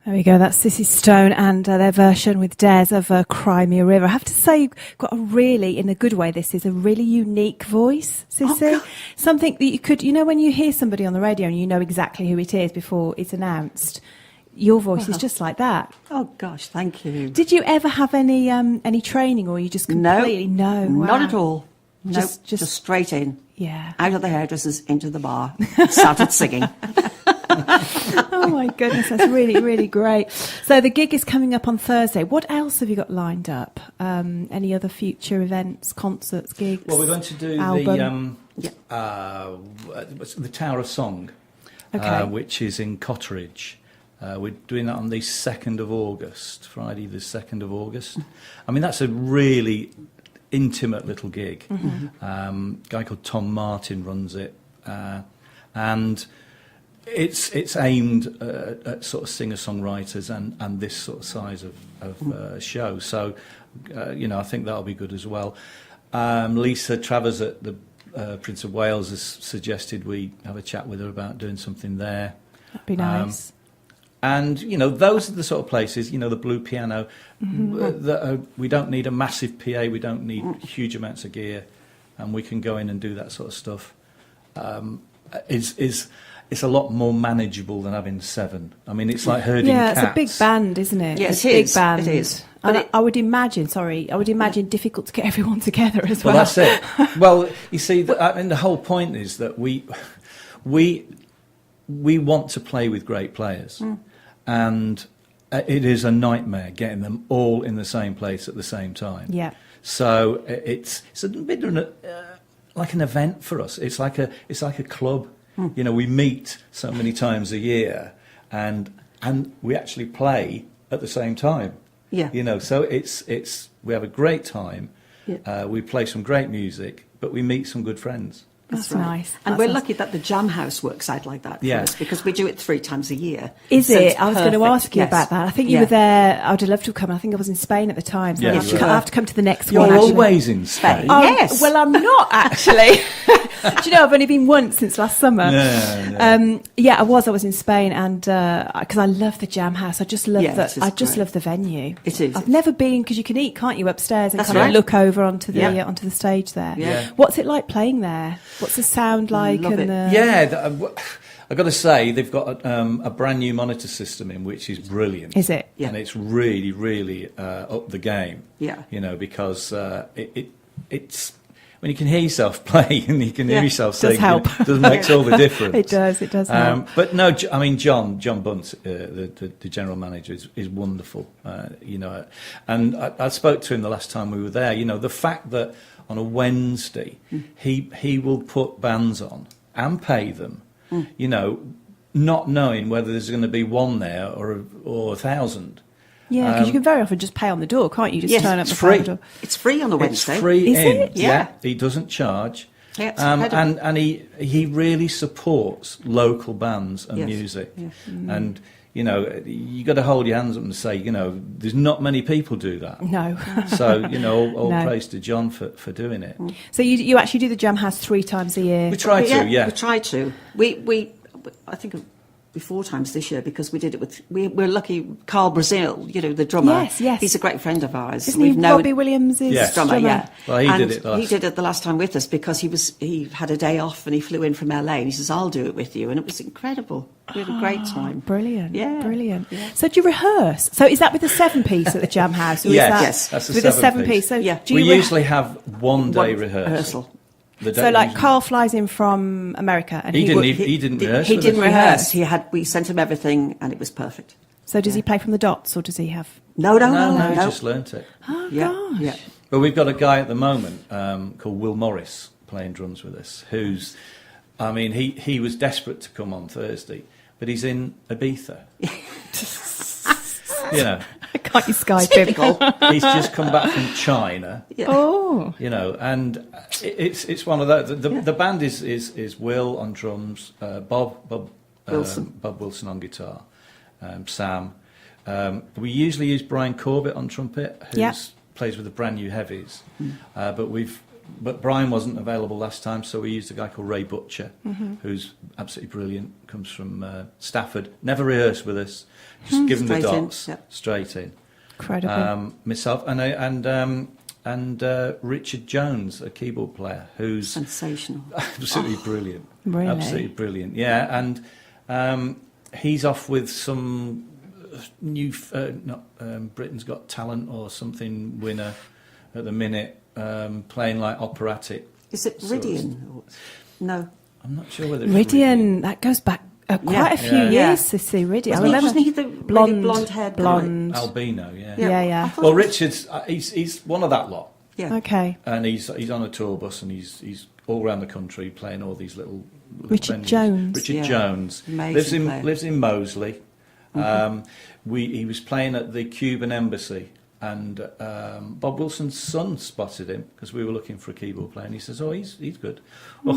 There we go, that's Sissy Stone and their version with Des of Cry Me a River. I have to say, you've got a really, in a good way, this is a really unique voice, Sissy. Oh, something that you could, you know, when you hear somebody on the radio and you know exactly who it is before it's announced, your voice is just like that. Oh gosh, thank you. Did you ever have any training, or you just completely No, Wow. not at all. Just- Just straight in. Yeah. Out of the hairdressers, into the bar. Started singing. Oh my goodness, that's really, really great. So the gig is coming up on Thursday. What else have you got lined up? Any other future events, concerts, gigs? Well, we're going to do album? the Tower of Song, Okay. which is in Cotteridge. We're doing that on the 2nd of August, Friday the 2nd of August. I mean, that's a really intimate little gig. A guy called Tom Martin runs it, and it's aimed at sort of singer-songwriters and this sort of size of show. So, I think that'll be good as well. Lisa Travers at the Prince of Wales has suggested we have a chat with her about doing something there. That'd be nice. And, those are the sort of places, the Blue Piano, we don't need a massive PA, we don't need huge amounts of gear, and we can go in and do that sort of stuff. It's a lot more manageable than having 7. I mean, it's like herding cats. Yeah, it's a big band, isn't it? Yes, It's a it big is. band. It is. And But I would imagine difficult to get everyone together as well. Well, that's it. Well, you see, the whole point is that we want to play with great players, and it is a nightmare getting them all in the same place at the same time. Yeah. So it's a bit of like an event for us. It's like a club. We meet so many times a year, and we actually play at the same time. Yeah. So it's we have a great time. Yeah. We play some great music, but we meet some good friends. That's right. nice. And That we're sounds- lucky that the Jam House works out like that for Yeah. us, because we do it 3 times a year. Is So it? it's I was going to perfect. ask you Yes. about that. I think you Yeah. were there. I would have loved to have come. I think I was in Spain at the time. So Yeah, I have you to were. come- I have to come to the next You're one. actually. always in Spain. Yes. Well, I'm not actually. Do you know, I've only been once since last summer. Yeah. I was in Spain, and because I love the Jam House. I just love Yeah, it is I just great. love the venue. It is. I've never been, because you can eat, can't you, upstairs and That's kind of right. look over onto the Yeah. onto the stage there. Yeah. What's it like playing there? What's the sound like? Love it. I've got to say, they've got a brand new monitor system in, which is brilliant. Is it? Yeah. And it's really, really up the game. Yeah. Because it's when you can hear yourself play and you can hear Yeah. yourself Does sing, help. it makes all the difference. It does help. But no, I mean, John Bunt, the general manager, is wonderful. And I spoke to him the last time we were there. The fact that on a Wednesday he will put bands on and pay them, not knowing whether there's going to be one there or 1,000. Yeah, because you can very often just pay on the door, can't you? Just Yes, turn up it's and free. pay on the door. It's free on the Wednesday. It's free Is in. it? Yeah. He doesn't charge. Yeah, it's incredible. and he really supports local bands and Yes. music. Yeah. And you got to hold your hands up and say, there's not many people do that. No. So all No. praise to John for doing it. So you actually do the Jam House 3 times a year? We try to, yeah. We try to. We I think before times this year, because we did it with. We're lucky. Carl Brazil, the drummer. Yes. He's a great friend of ours. Isn't he Robbie Williams' Yes. drummer? Yeah. Well, he And did it the last- He did it the last time with us because he had a day off and he flew in from LA and he says, "I'll do it with you," and it was incredible. We had a great time. Brilliant. Yeah. Brilliant. Yeah. So do you rehearse? So is that with the 7-piece at the Jam House? Or is Yes, that yes, that's a with the 7-piece. 7-piece. So Yeah. do We you usually have one day One rehearsal. The So day- like Carl flies in from America and He didn't would- even- he didn't rehearse He with didn't us. rehearse. We sent him everything and it was perfect. So does he play from the dots, or does he have? No, he just learnt it. Oh Yeah, gosh. yeah. But we've got a guy at the moment called Will Morris playing drums with us, who's, I mean, he was desperate to come on Thursday, but he's in Ibiza. Can't you Skype him? Typical. He's just come back from China, Yeah. Oh. and it's one of those. The band is Will on drums, Bob Wilson on guitar, Sam. We usually use Brian Corbett on trumpet, who Yeah. plays with the brand new heavies, but Brian wasn't available last time, so we used a guy called Ray Butcher, who's absolutely brilliant. Comes from Stafford. Never rehearsed with us. Just give him the Straight in, dots, yeah. straight in. Incredible. Myself and Richard Jones, a keyboard player, who's Sensational. absolutely brilliant. Really? Absolutely brilliant. Yeah, and he's off with some new, Britain's Got Talent or something winner at the minute, playing like operatic. Is it Ridian? No. I'm not sure whether it's Ridian, that goes back quite a few years to see Ridian. I remember Wasn't he the blonde-haired blonde, albino, yeah. Yeah. Well, Richard's he's one of that lot. Yeah. Okay. And he's on a tour bus and he's all around the country playing all these little Richard venues. Jones. Richard Jones Amazing player. lives in Moseley. He was playing at the Cuban embassy, and Bob Wilson's son spotted him because we were looking for a keyboard player, and he says, "Oh, he's good. Oh,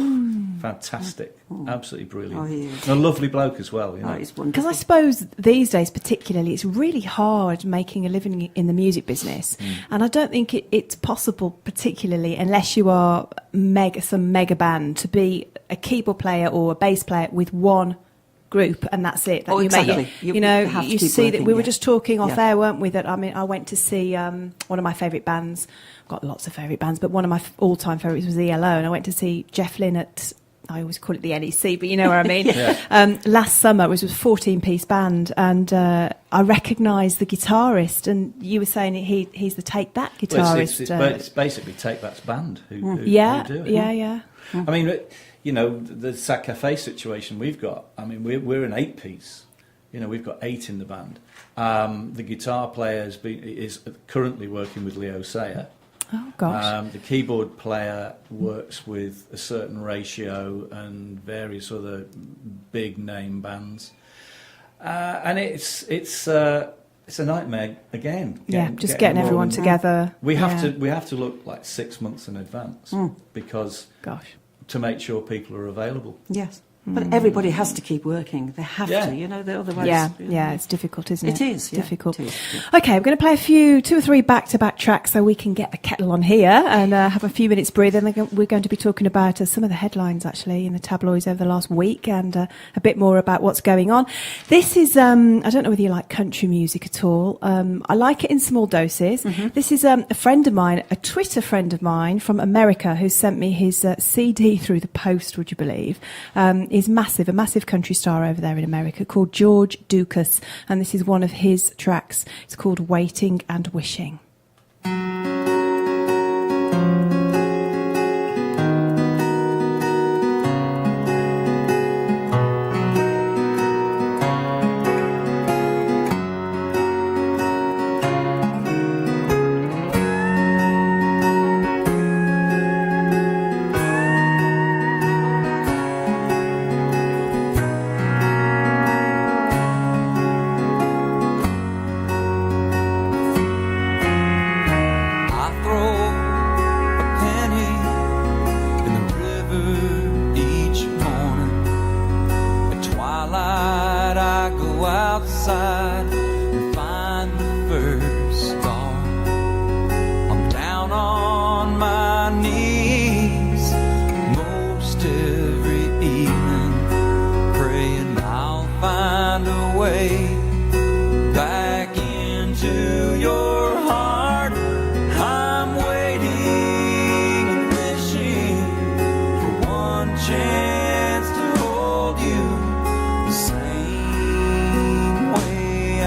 fantastic, absolutely brilliant. Oh, he is. And a lovely bloke as well. You know? Oh, he's wonderful. Because I suppose these days, particularly, it's really hard making a living in the music business, and I don't think it's possible, particularly unless you are some mega band, to be a keyboard player or a bass player with one group, and that's it. That Exactly. You have to see working, that we were yeah. just talking off Yeah. air, weren't we? That I went to see one of my favourite bands. I've got lots of favourite bands, but one of my all-time favourites was ELO, and I went to see Jeff Lynne at, I always call it the NEC, but you know what I mean. Last summer, it was a 14-piece band, and I recognised the guitarist, and you were saying he's the Take That guitarist. Well, it's basically Take That's band who do it. Yeah. I mean, you know, the Sat Cafe situation we've got, I mean, we're an 8-piece. You know, we've got 8 in the band. The guitar player is currently working with Leo Sayer. Oh, gosh. The keyboard player works with a certain ratio and various other big name bands. And it's a nightmare again. Getting everyone together. We have to look like 6 months in advance because to make sure people are available. Yes. But everybody has to keep working. They have to, you know, otherwise... Yeah, it's difficult, isn't it? It is, yeah. Difficult. It is, yeah. Okay, we're going to play 2 or 3 back-to-back tracks so we can get the kettle on here and have a few minutes breathe. And we're going to be talking about some of the headlines, actually, in the tabloids over the last week and a bit more about what's going on. This is, I don't know whether you like country music at all. I like it in small doses. This is a friend of mine, a Twitter friend of mine from America who sent me his CD through the post, would you believe? Is a massive country star over there in America called George Dukas, and this is one of his tracks. It's called Waiting and Wishing. Chance to hold you the same way I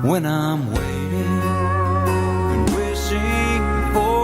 when I'm waiting and wishing for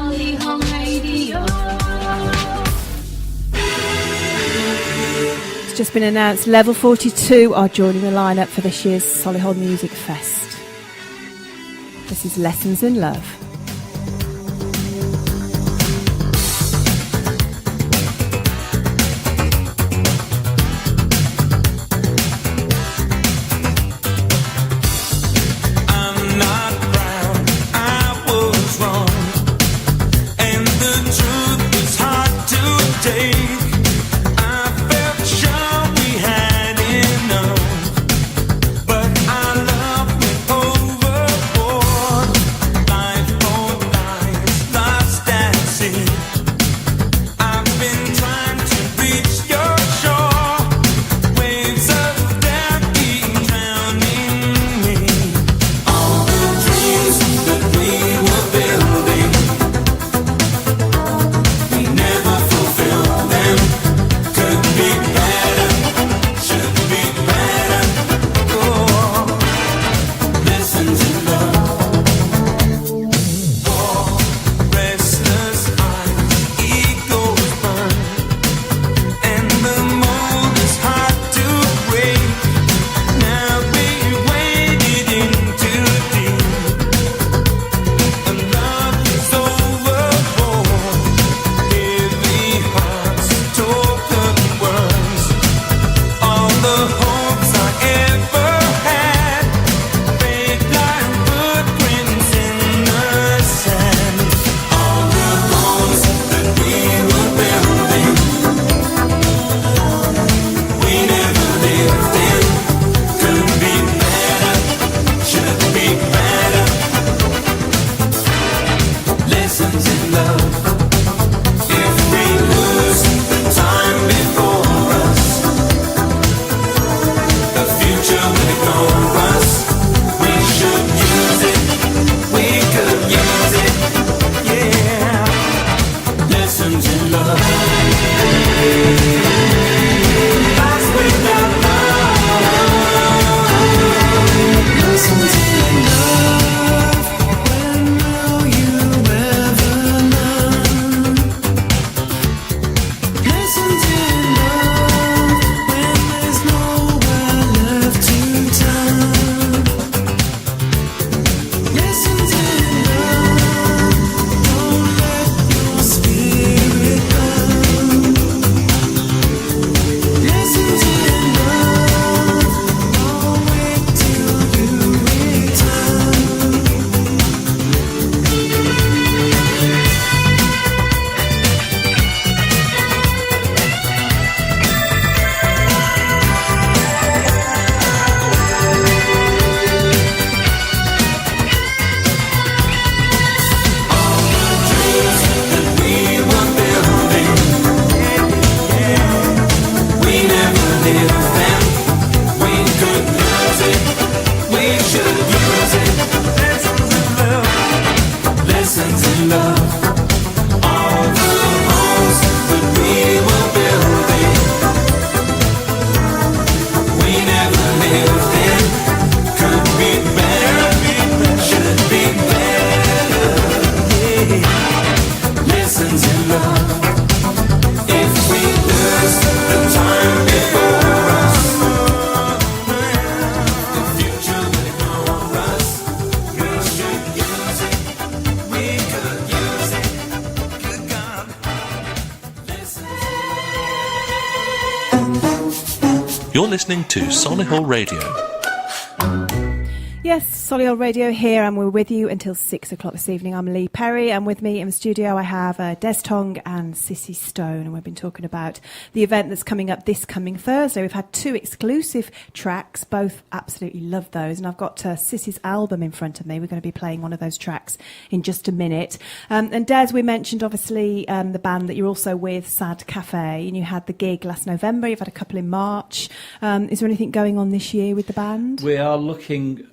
Solihull Radio. Just been announced, Level 42 are joining the lineup for this year's Solihull Music Fest. This is Lessons in Love. Life You're listening to Solihull Radio. Yes, Solihull Radio here, and we're with you until 6 o'clock this evening. I'm Leigh Perry, and with me in the studio I have Des Tong and Sissy Stone, and we've been talking about the event that's coming up this coming Thursday. We've had 2 exclusive tracks, both absolutely love those, and I've got Sissy's album in front of me. We're going to be playing one of those tracks in just a minute. And Des, we mentioned obviously the band that you're also with, Sad Cafe, and you had the gig last November. You've had a couple in March. Is there anything going on this year with the band? We are looking.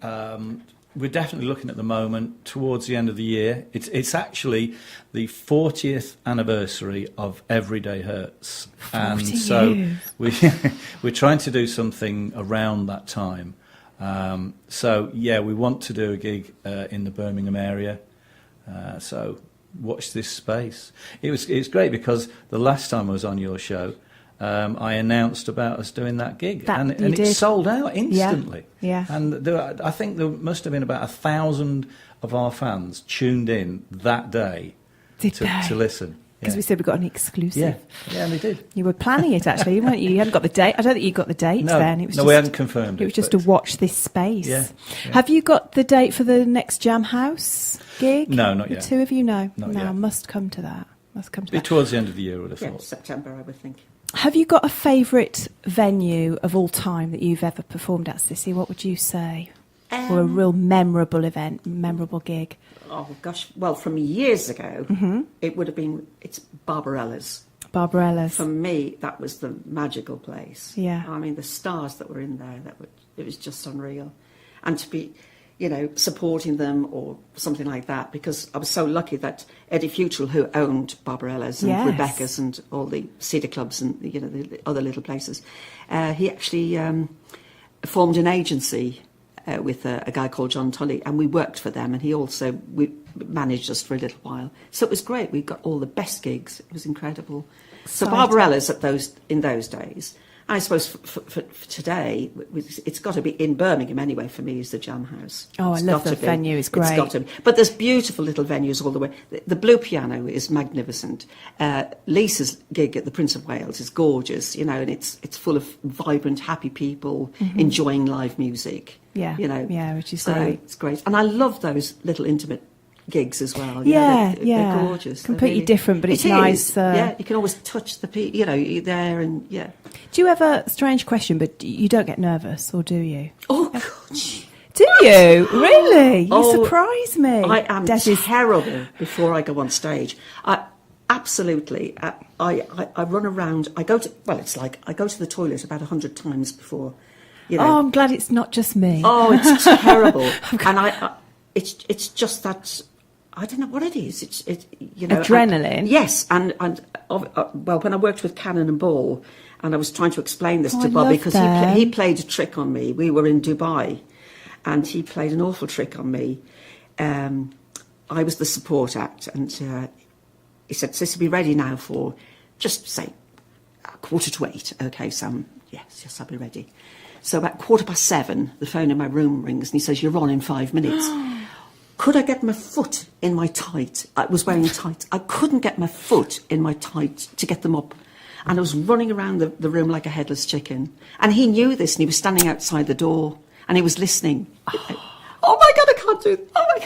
We're definitely looking at the moment towards the end of the year. It's actually the 40th anniversary of Everyday Hurts, and so we're trying to do something around that time. So yeah, we want to do a gig in the Birmingham area. So watch this space. It's great because the last time I was on your show, I announced about us doing that gig, and it sold out instantly. Yeah. And I think there must have been about 1,000 of our fans tuned in that day to listen. Because we said we got an exclusive. Yeah, and they did. You were planning it actually, weren't you? You hadn't got the date. I don't think you got the dates then. It was we hadn't confirmed it. It was just to watch this space. Yeah. Have you got the date for the next Jam House gig? No, not the yet. The two of you know. Not yet. Must come to that. Be towards the end of the year, I would have thought. September, I would think. Have you got a favourite venue of all time that you've ever performed at, Sissy? What would you say? Or a real memorable event, memorable gig? Oh, gosh. Well, from years ago, it would have been, it's Barbarella's. Barbarella's. For me, that was the magical place. Yeah. I mean, the stars that were in there, it was just unreal. And to be, supporting them or something like that, because I was so lucky that Eddie Futrell, who owned Barbarella's and Rebecca's and all the Cedar Clubs and, the other little places, he actually formed an agency with a guy called John Tully, and we worked for them, and we managed us for a little while. So it was great. We got all the best gigs. It was incredible. So Barbarella's in those days. I suppose for today, it's got to be in Birmingham anyway. For me, is the Jam House. Oh, I love the venue. It's great. It's got to be. But there's beautiful little venues all the way. The Blue Piano is magnificent. Lisa's gig at the Prince of Wales is gorgeous, and it's full of vibrant, happy people enjoying live music. Yeah, which is so great. It's great, and I love those little intimate gigs as well. Yeah, they're gorgeous. Completely different, but it's nice. Yeah, you can always touch the people. You're there, and yeah. Do you ever? Strange question, but you don't get nervous, or do you? Oh God. Do you really? You surprise me. I am terrible before I go on stage. Absolutely. I run around. I go to the toilet about 100 times before. Oh, I'm glad it's not just me. Oh, it's terrible. And it's just that. I don't know what it is. It's adrenaline. Yes, and well, when I worked with Cannon and Ball, and I was trying to explain this to Bobby because he played a trick on me. We were in Dubai, and he played an awful trick on me. I was the support act, and he said, "Sissy, be ready now for just say 7:15." Okay, Sam. Yes, I'll be ready. So about 7:15, the phone in my room rings, and he says, "You're on in 5 minutes." Could I get my foot in my tight? I was wearing tights. I couldn't get my foot in my tight to get them up. And I was running around the room like a headless chicken. And he knew this, and he was standing outside the door, and he was listening. Oh my God, I can't do it. Oh my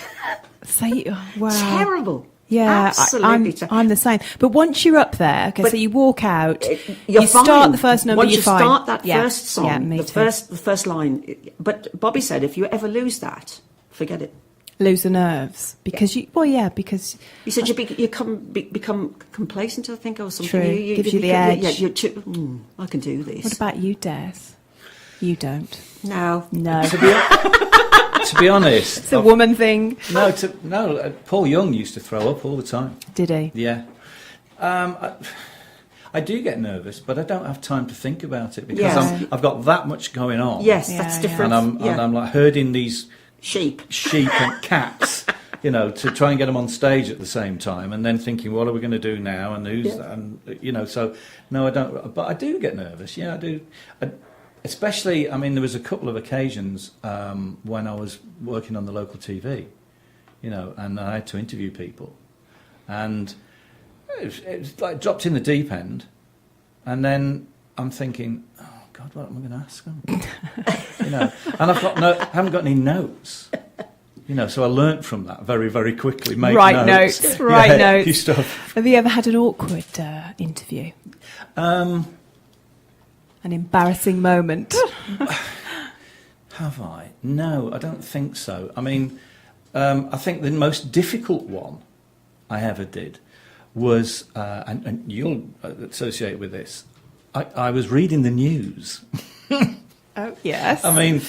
God. Wow. Terrible. Yeah, absolutely. I'm the same. But once you're up there, so you walk out, you start the first number, once you're fine. Start that first song, the first line. But Bobby said, if you ever lose that, forget it. Lose the nerves because because he said you become complacent, I think, or something. True, gives you the edge. Yeah, I can do this. What about you, Des? You don't. No. To be honest, it's a woman thing. No. Paul Young used to throw up all the time. Did he? Yeah. I do get nervous, but I don't have time to think about it because I've got that much going on. Yes, that's different. And I'm like herding these sheep and cats, to try and get them on stage at the same time, and then thinking, what are we going to do now, and who's that? And so no, I don't. But I do get nervous. Yeah, I do. Especially, there was a couple of occasions when I was working on the local TV, and I had to interview people, and it was like dropped in the deep end, and then I'm thinking, oh God, what am I going to ask them? And I haven't got any notes. So I learnt from that very, very quickly. Make Write notes. Notes. Stuff. Have you ever had an awkward interview? An embarrassing moment? Have I? No, I don't think so. I mean, I think the most difficult one I ever did was, and you'll associate with this, I was reading the news. Oh, yes. I mean,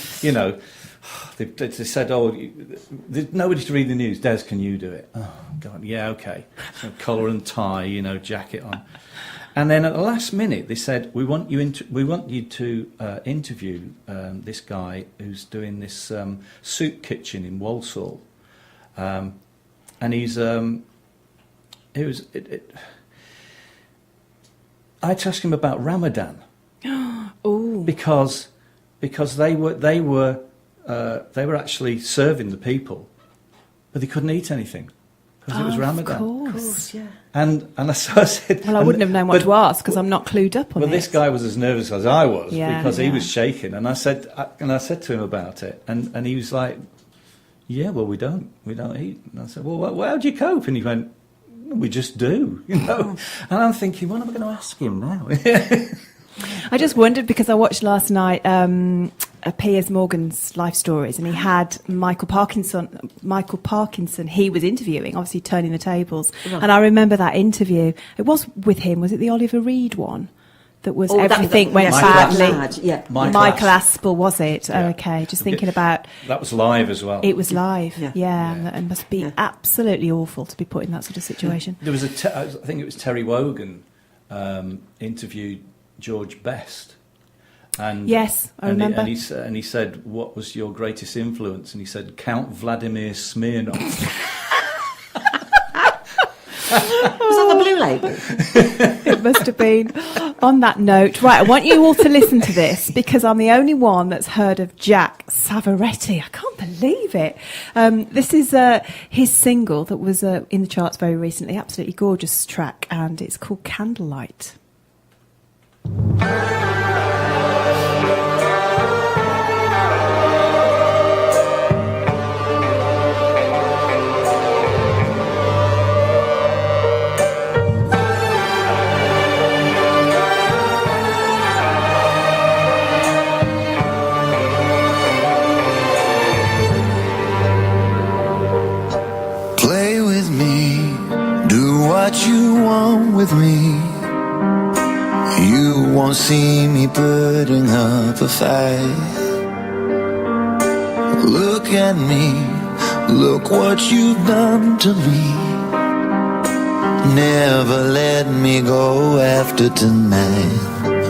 they said, there's nobody to read the news. Des, can you do it? Oh, God, yeah, okay. So collar and tie, jacket on. And then at the last minute, they said, we want you to interview this guy who's doing this soup kitchen in Walsall. And I had to ask him about Ramadan. Oh, because they were actually serving the people, but they couldn't eat anything because it was Ramadan. Of course, yeah. And so I said, well, I wouldn't have known what to ask because I'm not clued up on it. Well, this guy was as nervous as I was because he yeah. was shaking, and I said to him about it, and he was like, "Yeah, well, we don't eat." And I said, "Well, how do you cope?" And he went, "We just do, And I'm thinking, what am I going to ask him now? I just wondered because I watched last night Piers Morgan's Life Stories, and he had Michael Parkinson. He was interviewing, obviously turning the tables, and I remember that interview. It was with him. Was it the Oliver Reed one? That was everything went badly. Yeah, Michael Aspel, was it? Yeah. Oh, okay, just thinking about. That was live as well. It was live. Yeah. Yeah. And it must be absolutely awful to be put in that sort of situation. There was I think it was Terry Wogan interviewed George Best. And, yes, I remember. And he said, "What was your greatest influence?" And he said, "Count Vladimir Smirnov." Was that the Blue Label? It must have been. On that note, right, I want you all to listen to this because I'm the only one that's heard of Jack Savoretti. I can't believe it. This is his single that was in the charts very recently. Absolutely gorgeous track, and it's called Candlelight. Play with me, do what you want with me. You won't see me putting up a fight. Look at me, look what you've done to me. Never let me go after tonight.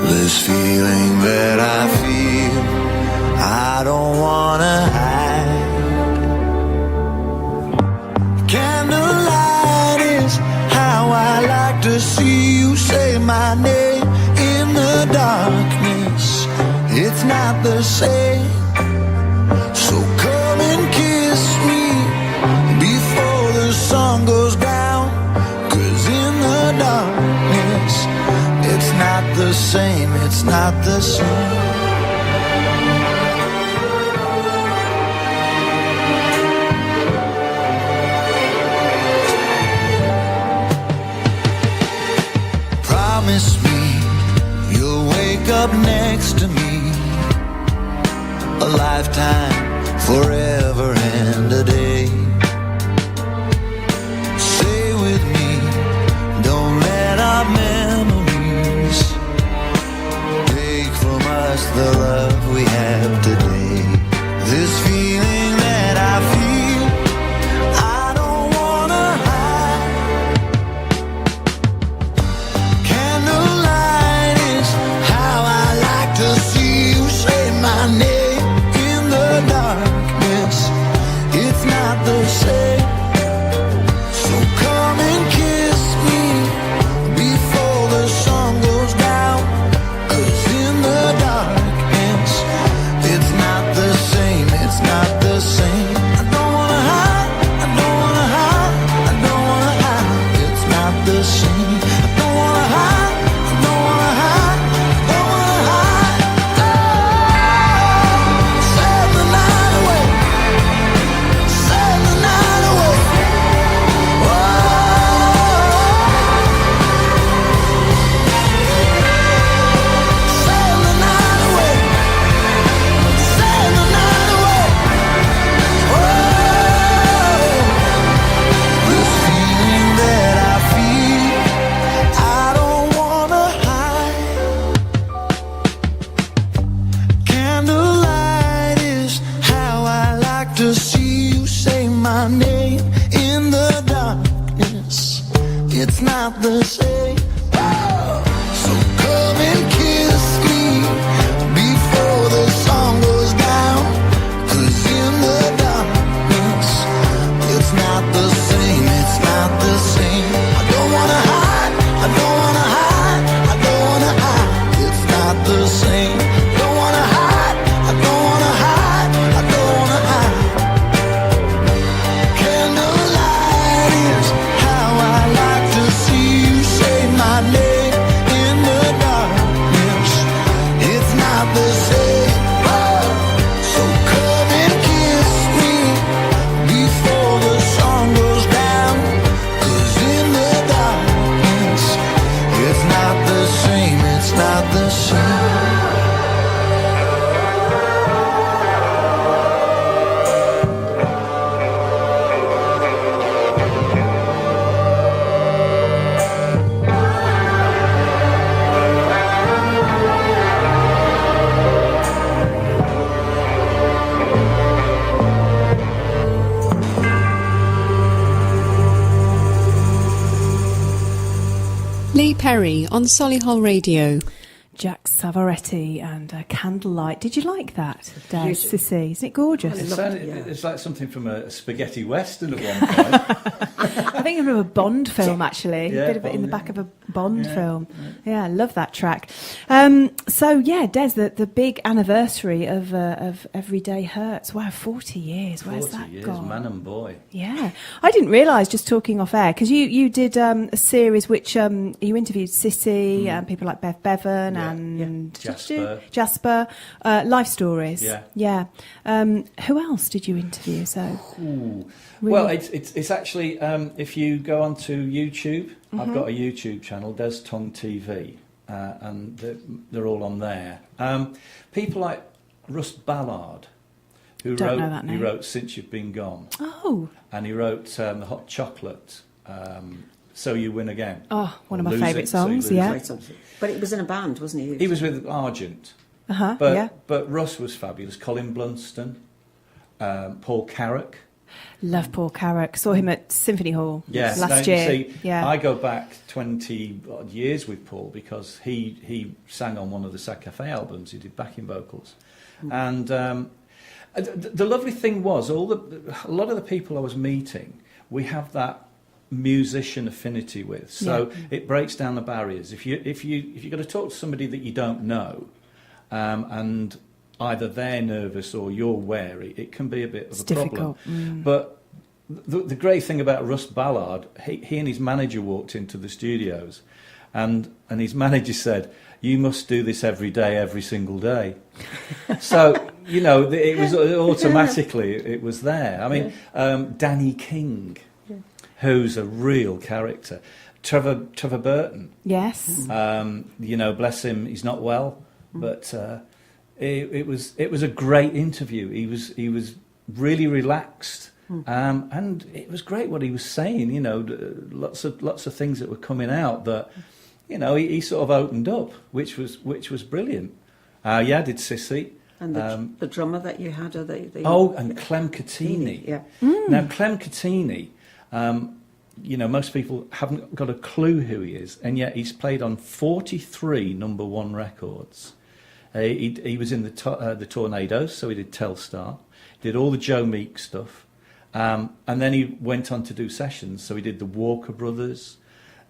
This feeling that I feel, I don't wanna hide. Candlelight is how I like to see you say my name in the darkness. It's not the same. So come and kiss me before the sun goes down. 'Cause in the darkness, it's not the same, it's not the same. Promise me you'll wake up next to me. A lifetime, forever and a day. Stay with me, don't let our memories take from us the love we have today. This feeling that I feel, I don't wanna hide. Candlelight is how I like to see you say my name in the darkness. It's not the same. So come and kiss me before the sun goes down. 'Cause in the darkness, it's not the same, it's not the same. I don't wanna hide, I don't wanna hide, I don't wanna hide. It's not the same. I don't wanna hide, I don't wanna hide, I don't wanna hide. my name in the darkness, it's not the same. So come and kiss me before the sun goes down, 'cause in the darkness, it's not the same, it's not the same. I don't wanna hide, I don't wanna hide, I don't wanna hide, it's not the same. Don't wanna hide, I don't wanna hide, I don't wanna hide. Candlelight is how I like to see you say my name in the darkness. It's not the same. So come and kiss me before the sun goes down, 'cause in the darkness, it's not the same, it's not the same. Leigh Perry on Solihull Radio. Jack Savoretti and Candlelight. Did you like that, Des, Sissy? Isn't it gorgeous? It's like something from a spaghetti western at one point. I think of a Bond film, actually. Yeah, a bit of it in the Bond, back of a Bond Yeah, film. Yeah, I love that track. So, yeah, Des, the big anniversary of Everyday Hurts. Wow, 40 years. Where's 40 that years, gone? man and boy. Yeah. I didn't realise, just talking off air, because you did a series which you interviewed Sissy and people like Bev Bevan and Jasper, life stories. Yeah. Who else did you interview? So, Well, it's actually if you go onto YouTube, I've got a YouTube channel, Des Tongue TV, and they're all on there. People like Russ Ballard, who Don't know that name. He wrote Since You've Been Gone. Oh. And he wrote The Hot Chocolate, So You Win Again. Oh, one of Or my Lose favourite It, So You songs, Lose yeah. It. But it was in a band, wasn't he? He was with Argent. But Russ was fabulous. Colin Blunston, Paul Carrack. Love Paul Carrack. Saw him at Symphony Hall last you year. See, I go back 20 odd years with Paul because he sang on one of the Sac Cafe albums. He did backing vocals. And the lovely thing was, a lot of the people I was meeting, we have that musician affinity with, so it breaks down the barriers. If you've got to talk to somebody that you don't know, and either they're nervous or you're wary, it can be a bit of a problem. But the great thing about Russ Ballard, he and his manager walked into the studios, and his manager said, "You must do this every day, every single day." So it was automatically it was there. I mean, Danny King, who's a real character. Trevor Burton. Yes. Bless him, he's not well, but it was a great interview. He was really relaxed, and it was great what he was saying. Lots of things that were coming out that he sort of opened up, which was brilliant. I did Sissy. And the drummer that you had, and Clem Catini. Yeah. Now Clem Catini. Most people haven't got a clue who he is, and yet he's played on 43 number one records. He was in the Tornadoes, so he did Telstar, did all the Joe Meek stuff, and then he went on to do sessions. So he did the Walker Brothers,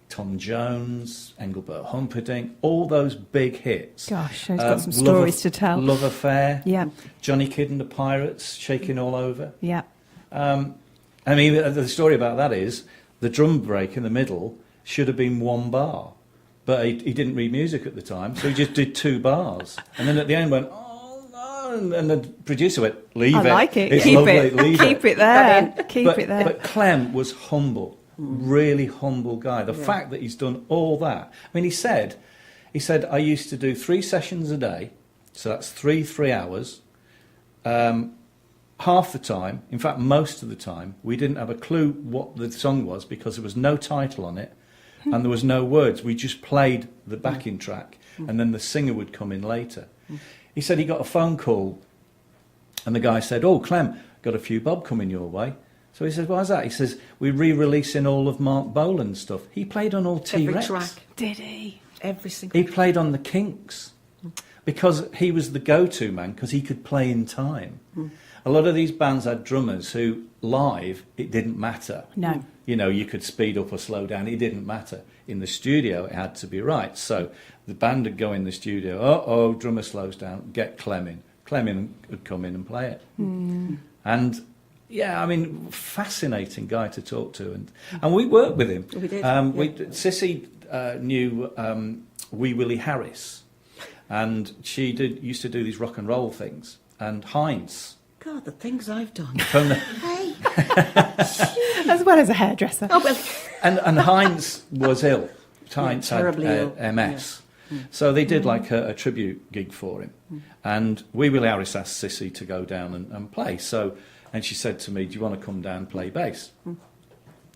Tom Jones, Engelbert Humperdinck, all those big hits. Gosh, he's got some stories to tell. Love Affair, yeah. Johnny Kidd and the Pirates, Shaking All Over. Yeah. I mean, the story about that is the drum break in the middle should have been one bar, but he didn't read music at the time, so he just did 2 bars. And then at the end went, "Oh, no," and the producer went, "Leave it. I like it. It's Keep lovely. it. Leave Keep it there. Keep it there." But Clem was humble, really humble guy. The fact that he's done all that. I mean, he said, I used to do 3 sessions a day, so that's 3 hours. Half the time, in fact most of the time, we didn't have a clue what the song was because there was no title on it and there was no words. We just played the backing track and then the singer would come in later. He said he got a phone call and the guy said, "Oh, Clem, got a few bob coming your way." So he says, why is that? He says, we're re-releasing all of Mark Bolan's stuff. He played on all T-Rex. Every track. Did he? Every single He played on the Kinks because he was the go-to man because he could play in time. A lot of these bands had drummers who, live, it didn't matter. No. You know, you could speed up or slow down. It didn't matter. In the studio, it had to be right. So the band would go in the studio, drummer slows down, get Clem in. Clem would come in and play it. And, yeah, I mean, fascinating guy to talk to. And we worked with him. We did. Sissy knew Wee Willie Harris. And she used to do these rock and roll things. And Heinz. God, the things I've done. From the, Hey. As well as a hairdresser. Oh, well. and Heinz was ill. Heinz had terribly ill. MS. So they did like a tribute gig for him. And Wee Willie Harris asked Sissy to go down and play. And she said to me, do you want to come down and play bass?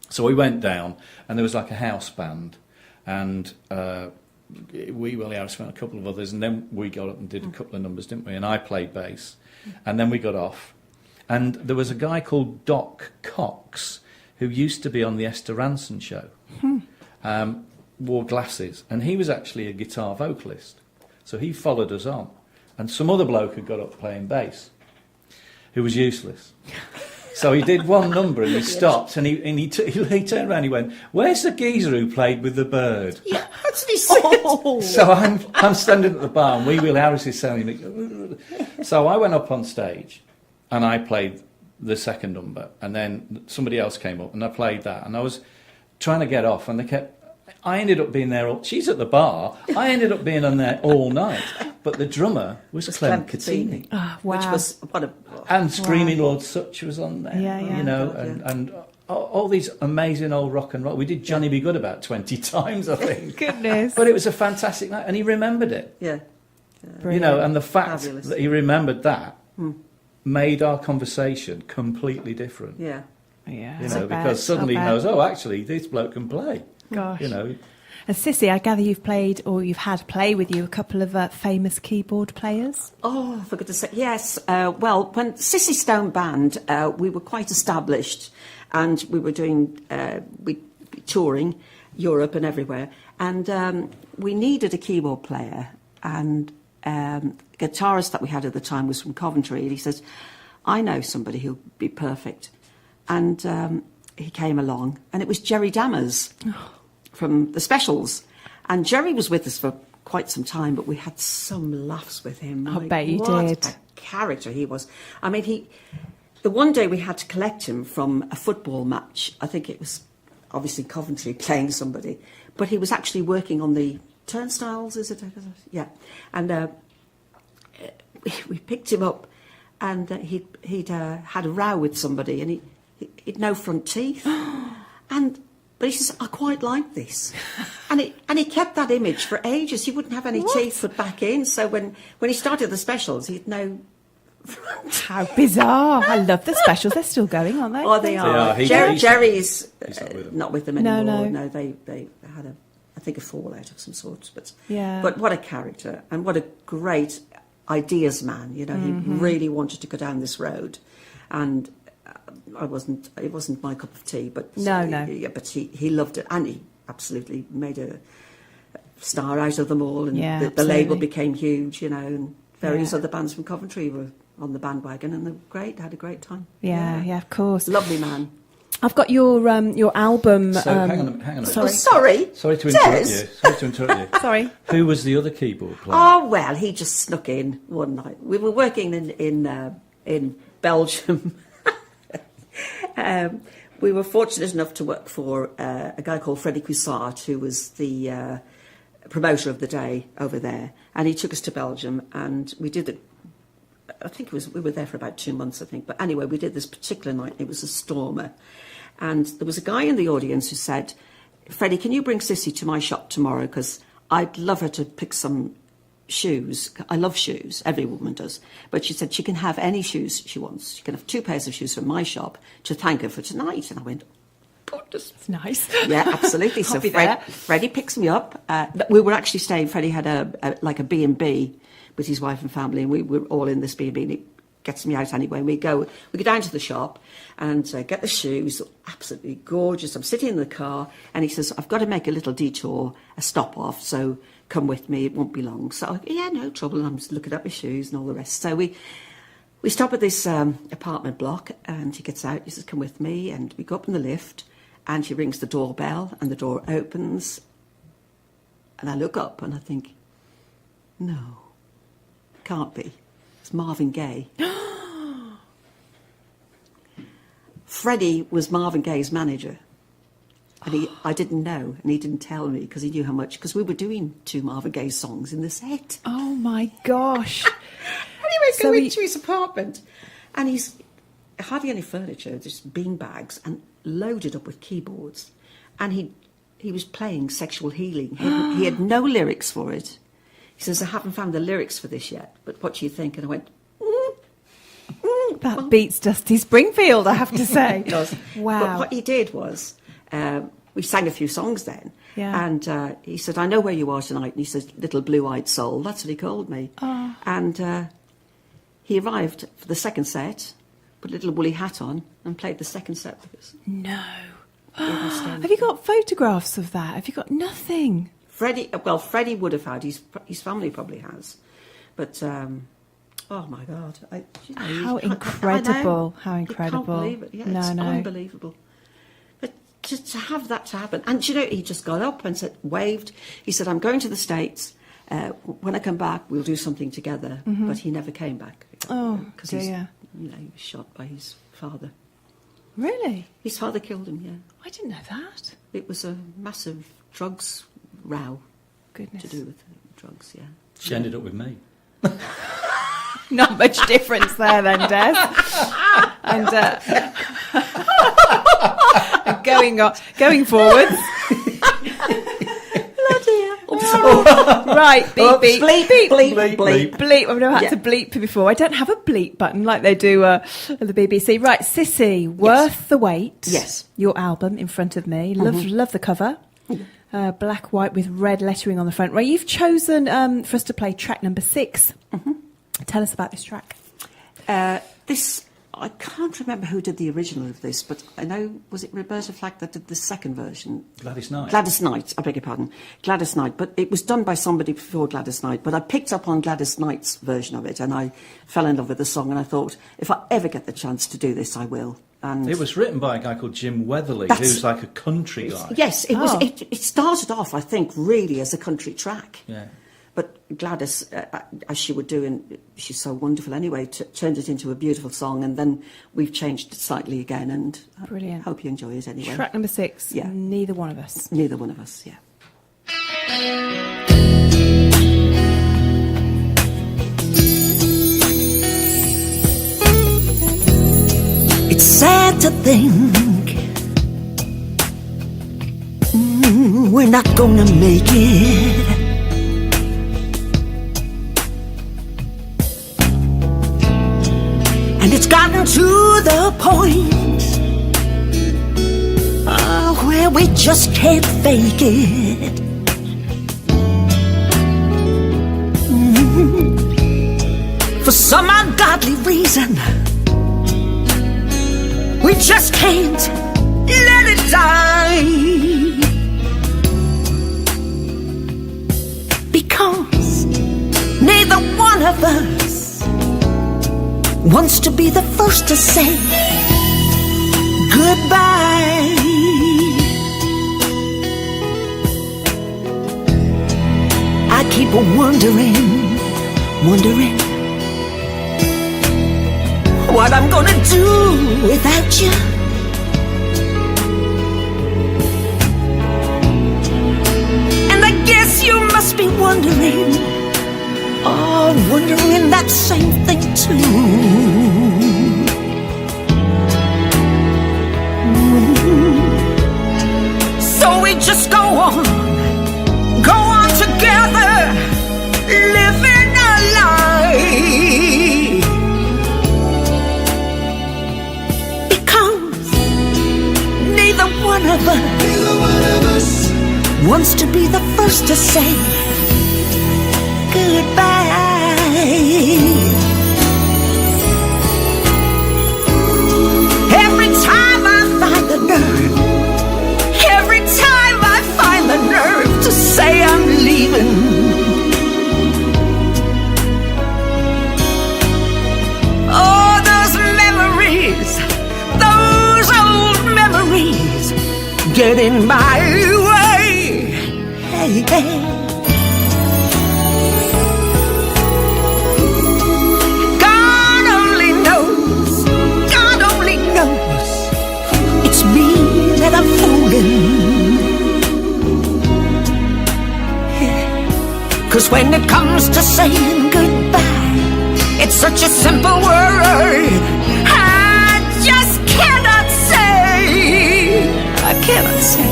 So we went down, and there was like a house band. And Wee Willie Harris and a couple of others. And then we got up and did a couple of numbers, didn't we? And I played bass. And then we got off. And there was a guy called Doc Cox, who used to be on the Esther Ranson show. Wore glasses, and he was actually a guitar vocalist. So he followed us on. And some other bloke had got up playing bass, who was useless. So he did one number and he stopped, and he turned around and he went, where's the geezer who played with the bird? Yeah, that's what he said. So I'm standing at the bar, and Wee Willie Harris is sounding like... So I went up on stage, and I played the second number, and then somebody else came up, and I played that, and I was trying to get off, and they kept... I ended up being there... She's at the bar. I ended up being on there all night. But the drummer was Clem Cattini. Oh, wow. Which was... What a... And Screaming Lord Sutch was on there. Yeah, yeah. You know, God, yeah. and all these amazing old rock and roll. We did Johnny Be Good about 20 times, I think. Goodness. But it was a fantastic night, and he remembered it. Yeah. You know, and the fact Fabulous. that he remembered that made our conversation completely different. Yeah. Yeah. You I know, bet, because suddenly he I knows, bet. oh, actually, this bloke can play. Gosh. You know, And Sissy, I gather you've played, or you've had play with you, a couple of famous keyboard players. Oh, for goodness sake, yes. Well, when Sissy Stone Band, we were quite established, and we were doing touring Europe and everywhere, and we needed a keyboard player, and the guitarist that we had at the time was from Coventry, and he says, I know somebody who'll be perfect. And he came along, and it was Jerry Dammers from the Specials. And Jerry was with us for quite some time, but we had some laughs with him. I bet you what did. a character he was. I mean, the one day we had to collect him from a football match. I think it was obviously Coventry playing somebody, but he was actually working on the turnstiles, is it? Yeah. And we picked him up, and he'd had a row with somebody, and he'd no front teeth. But he says, I quite like this. And he kept that image for ages. He wouldn't have any teeth put back in. So when he started the Specials, he'd no front. How bizarre. I love the Specials. They're still going, aren't they? Oh, they are. Jerry's not with them anymore. No. They had I think a fallout of some sort. But Yeah. But what a character, and what a great ideas man. You know, he really wanted to go down this road, and it wasn't my cup of tea. But No. Yeah, but he loved it, and he absolutely made a star out of them all, and Yeah, the label absolutely. became huge. You know, and various Yeah. other bands from Coventry were on the bandwagon, and they were great. Had a great time. Yeah, of course. Lovely man. I've got your album. so hang on a minute. Sorry. Sorry to interrupt Des? you. Sorry to interrupt you. Sorry. Who was the other keyboard player? Oh well, he just snuck in one night. We were working in Belgium. We were fortunate enough to work for a guy called Freddie Cuissart, who was the promoter of the day over there, and he took us to Belgium, and we did we were there for about 2 months, I think. But anyway, we did this particular night. It was a stormer, and there was a guy in the audience who said, "Freddie, can you bring Sissy to my shop tomorrow? Because I'd love her to pick some shoes. I love shoes. Every woman does. But she said she can have any shoes she wants. She can have 2 pairs of shoes from my shop to thank her for tonight." And I went, "Goodness." It's nice. Yeah, absolutely. So I'll be there. Freddie picks me up. We were actually staying. Freddie had a B&B with his wife and family, and we were all in this B&B. And gets me out anyway. We go down to the shop and get the shoes, absolutely gorgeous. I'm sitting in the car and he says, I've got to make a little detour, a stop off, so come with me, it won't be long. So, yeah, no trouble. And I'm just looking at my shoes and all the rest. So we stop at this apartment block and he gets out, he says, come with me. And we go up in the lift and she rings the doorbell and the door opens. And I look up and I think, no, can't be. It's Marvin Gaye. Freddie was Marvin Gaye's manager. And I didn't know, and he didn't tell me because he knew how much, because we were doing 2 Marvin Gaye songs in the set. Oh, my gosh. Anyway, So go into his apartment, and he's hardly any furniture, just bean bags, and loaded up with keyboards. And he was playing Sexual Healing. He had no lyrics for it. He says, I haven't found the lyrics for this yet, but what do you think? And I went, That beats Dusty Springfield, I have to say. It does. Wow. But what he did was, we sang a few songs then, Yeah. and he said, I know where you are tonight. And he says, Little Blue-Eyed Soul. That's what he called me. Oh. And he arrived for the second set, put a little woolly hat on, and played the second set with us. No. Have you got photographs of that? Have you got nothing? Freddie would have had. His family probably has. But, oh, my God. How incredible. How incredible. You can't believe it. Yeah, No, it's no. unbelievable. But to have that to happen. And, you know, he just got up and waved. He said, I'm going to the States. When I come back, we'll do something together. But he never came back. Oh, because dear. he was shot by his father. Really? His father killed him, yeah. I didn't know that. It was a massive drugs row Goodness. to do with drugs, yeah. She ended up with me. Not much difference there then, Des. And going forwards. Right, beep, beep, Bleep, beep, bleep, bleep, bleep. bleep. I've never had Yeah. to bleep before. I don't have a bleep button like they do at the BBC. Right, Sissy, Worth the Wait. Yes. Your album in front of me. Love the cover. Black, white with red lettering on the front. Right, you've chosen for us to play track number 6. Tell us about this track. This, I can't remember who did the original of this, but I know, was it Roberta Flack that did the second version? Gladys Knight. Gladys Knight, I beg your pardon. Gladys Knight, but it was done by somebody before Gladys Knight, but I picked up on Gladys Knight's version of it and I fell in love with the song and I thought, if I ever get the chance to do this, I will. And It was written by a guy called Jim Weatherly, That's- who's like a country guy. Yes, it was. Oh. It started off, I think, really as a country track. Yeah. But Gladys, as she would do, and she's so wonderful anyway, turned it into a beautiful song, and then we've changed it slightly again, and I Brilliant. hope you enjoy it anyway. Track number 6. Yeah. Neither one of us. Neither one of us, yeah. It's sad to think we're not gonna make it. And it's gotten to the point where we just can't fake it. For some ungodly reason, we just can't let it die. Because neither one of us wants to be the first to say goodbye. I keep wondering what I'm gonna do without you. And I guess you must be wondering that same thing too. So we just go on together, living a life. Because neither one of us wants to be the first to say goodbye. get in my way. Hey, hey. God only knows, it's me that I'm fooling. 'Cause when it comes to saying goodbye, it's such a simple word. I just cannot say. I cannot say.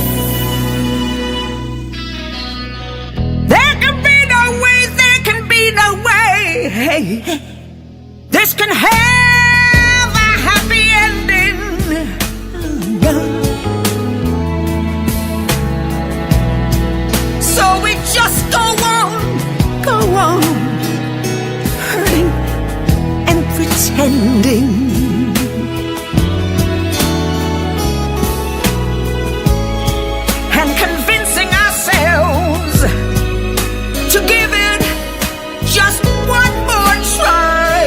There can be no way, there can be no way. Hey, hey. This can have a happy ending. So we just go on, hurting and pretending. And convincing ourselves to give it just one more try.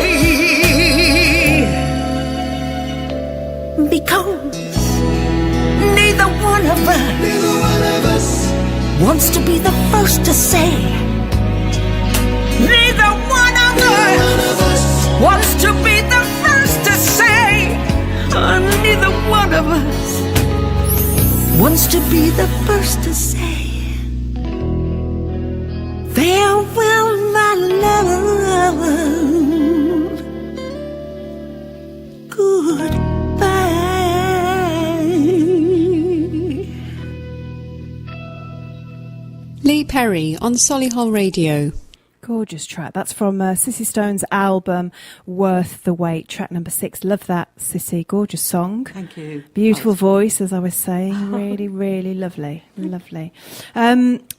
Because neither one of us wants to be the first to say. Neither one of us wants to be the first to say. Neither one of us wants to be the first to say. Farewell, my love. Goodbye. Leigh Perry on Solihull Radio. Gorgeous track. That's from Sissy Stone's album Worth the Wait, track number 6. Love that, Sissy. Gorgeous song. Thank you. Beautiful voice, as I was saying. Really, really lovely. Lovely.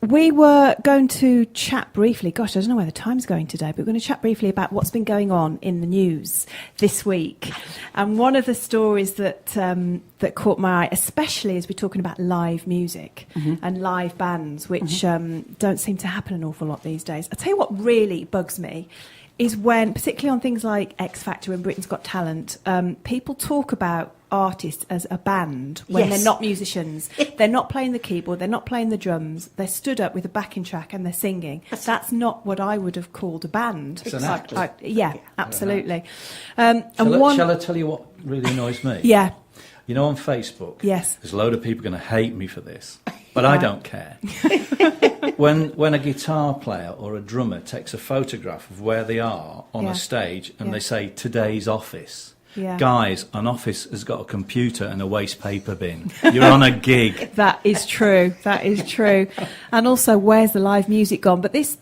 We were going to chat briefly. Gosh, I don't know where the time's going today, but we're going to chat briefly about what's been going on in the news this week. And one of the stories that that caught my eye, especially as we're talking about live music and live bands, which don't seem to happen an awful lot these days. I'll tell you what really bugs me is when, particularly on things like X Factor and Britain's Got Talent, people talk about artists as a band when they're not musicians. They're not playing the keyboard, they're not playing the drums, they're stood up with a backing track and they're singing. That's not what I would have called a band. It's an act. Absolutely. Shall I tell you what really annoys me? Yeah. You know, on Facebook, Yes. there's a load of people going to hate me for this, but I don't care. When a guitar player or a drummer takes a photograph of where they are on a stage and they say, today's office. Yeah. Guys, an office has got a computer and a waste paper bin. You're on a gig. That is true. That is true. And also, where's the live music gone? But this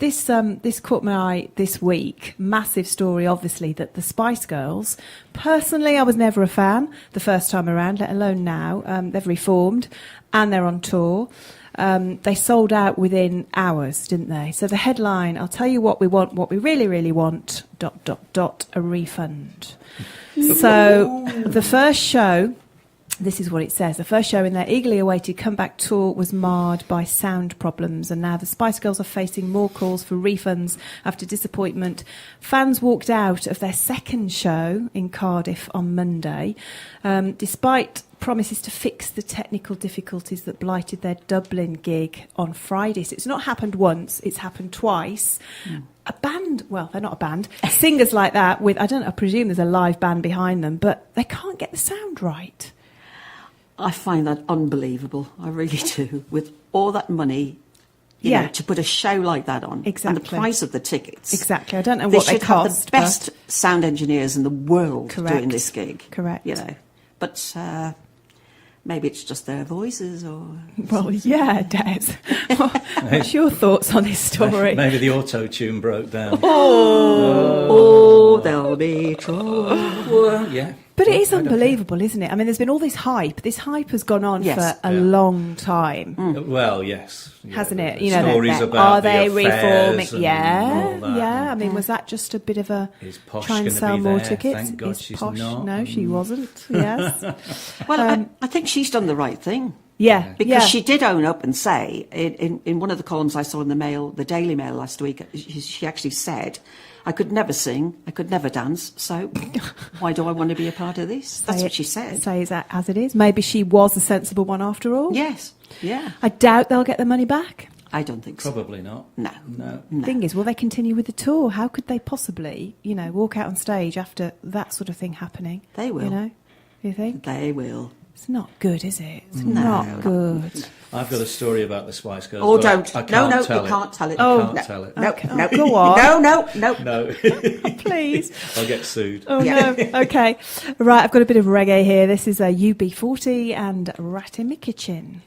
caught my eye this week. Massive story, obviously, that the Spice Girls. Personally, I was never a fan the first time around, let alone now. They've reformed and they're on tour. They sold out within hours, didn't they? So the headline: "I'll tell you what we want, what we really, really want. ... a refund." So the first show, this is what it says. The first show in their eagerly awaited comeback tour was marred by sound problems, and now the Spice Girls are facing more calls for refunds after disappointment. Fans walked out of their second show in Cardiff on Monday, despite promises to fix the technical difficulties that blighted their Dublin gig on Friday. So it's not happened once, it's happened twice. A band, well, they're not a band, singers like that with, I presume there's a live band behind them, but they can't get the sound right. I find that unbelievable. I really do. With all that money, you know, to put a show like that on, and the price of the tickets. Exactly. I don't know what they cost. They should have the best sound engineers in the world doing this gig. Correct. You know, but maybe it's just their voices, or. Well, yeah, Des. What's your thoughts on this story? Maybe the auto-tune broke down. Oh, there'll be trouble. Well, yeah. But it is unbelievable, isn't it? I mean, there's been all this hype. This hype has gone on for a long time. Well, yes. Hasn't it? You know, stories about are they the affairs reforming? and Yeah, all that. yeah. I mean, was that just a bit of a Is Posh try and gonna sell be more there? tickets? Thank God Is she's Posh? not. No, she wasn't. Yes. Well, I think she's done the right thing. Yeah, Because she did own up and say, in one of the columns I saw in the Daily Mail last week, she actually said, I could never sing, I could never dance, so why do I want to be a part of this? That's what she said. Say it as it is. Maybe she was a sensible one after all. Yes, yeah. I doubt they'll get the money back. I don't think so. Probably not. No. The thing is, will they continue with the tour? How could they possibly, walk out on stage after that sort of thing happening? They will. You think? They will. It's not good, is it? It's No, not good. no. I've got a story about the Spice Girls. Oh, but don't. I No, can't no, tell you it. can't tell it. Oh, I can't no. tell it. No, Okay. no. Oh, go on. No. No. Please. I'll get sued. Oh, Yeah. no. Okay. Right, I've got a bit of reggae here. This is UB40 and Ratimikichin.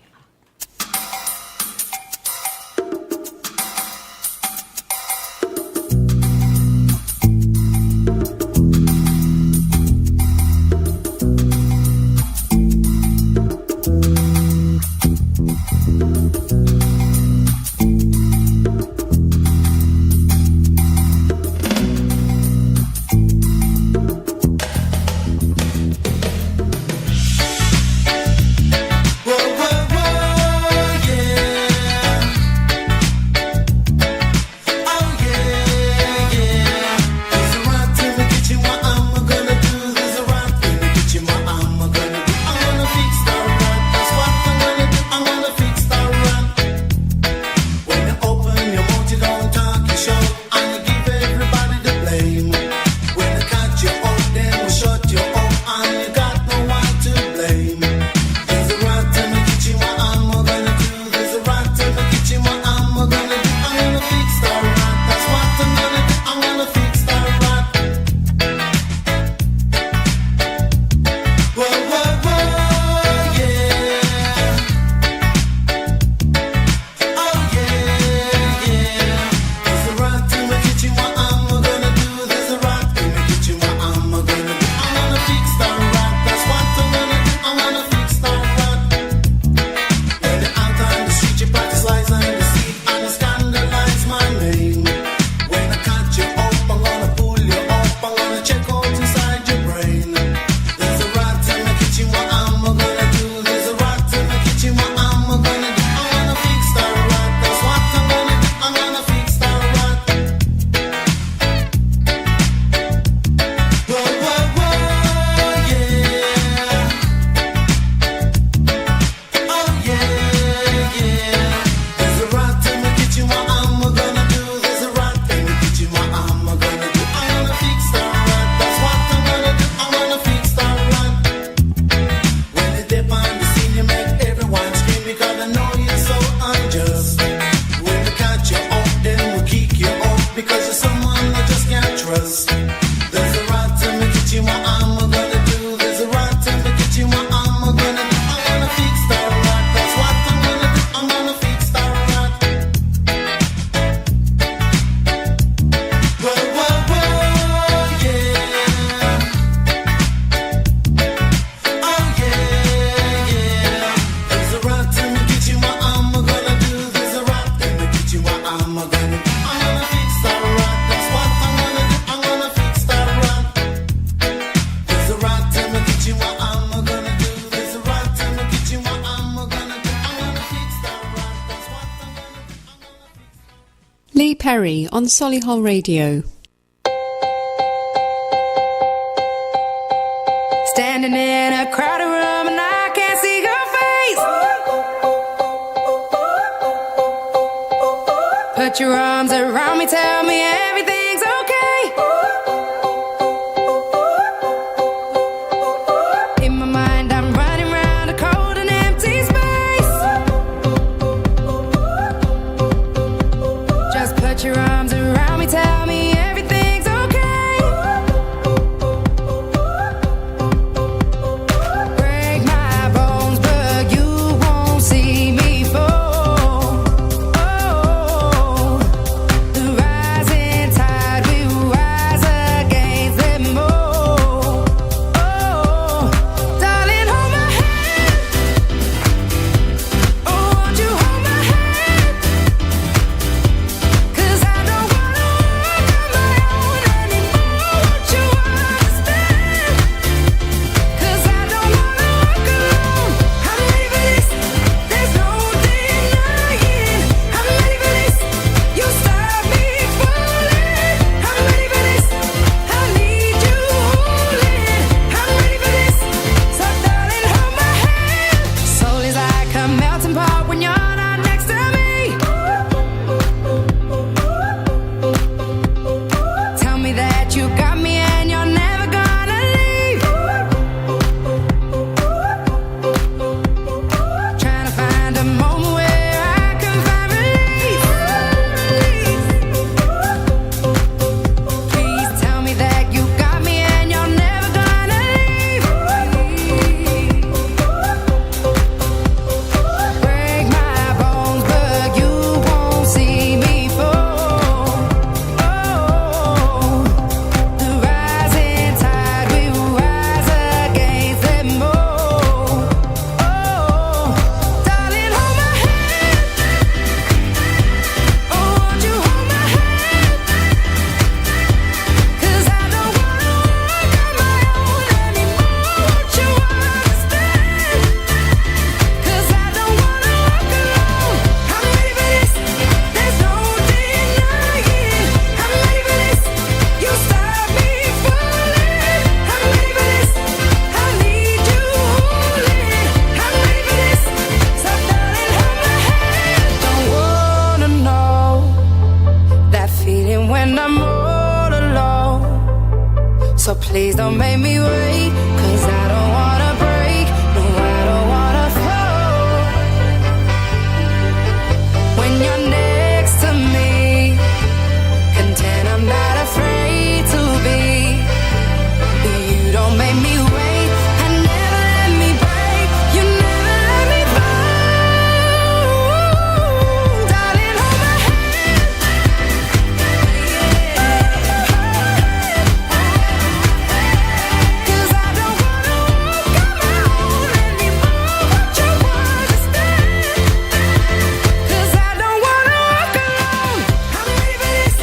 Leigh Perry on Solihull Radio. Standing in a crowded room and I can't see your face. Put your arms around me, tell me everything's okay. In my mind I'm running round a cold and empty space. Just put your arms around me, tell me everything's okay. Break my bones, but you won't see me fall. Oh, the rising tide. Please don't make me wait, 'cause I don't wanna break. No, I don't wanna fall. When you're next to me, content, I'm not afraid to be. You don't make me wait, and never let me break. You never let me fall. Darling, hold my hand. Cause I don't wanna walk alone anymore, but you understand. Cause I don't wanna walk alone. I'm ready for this,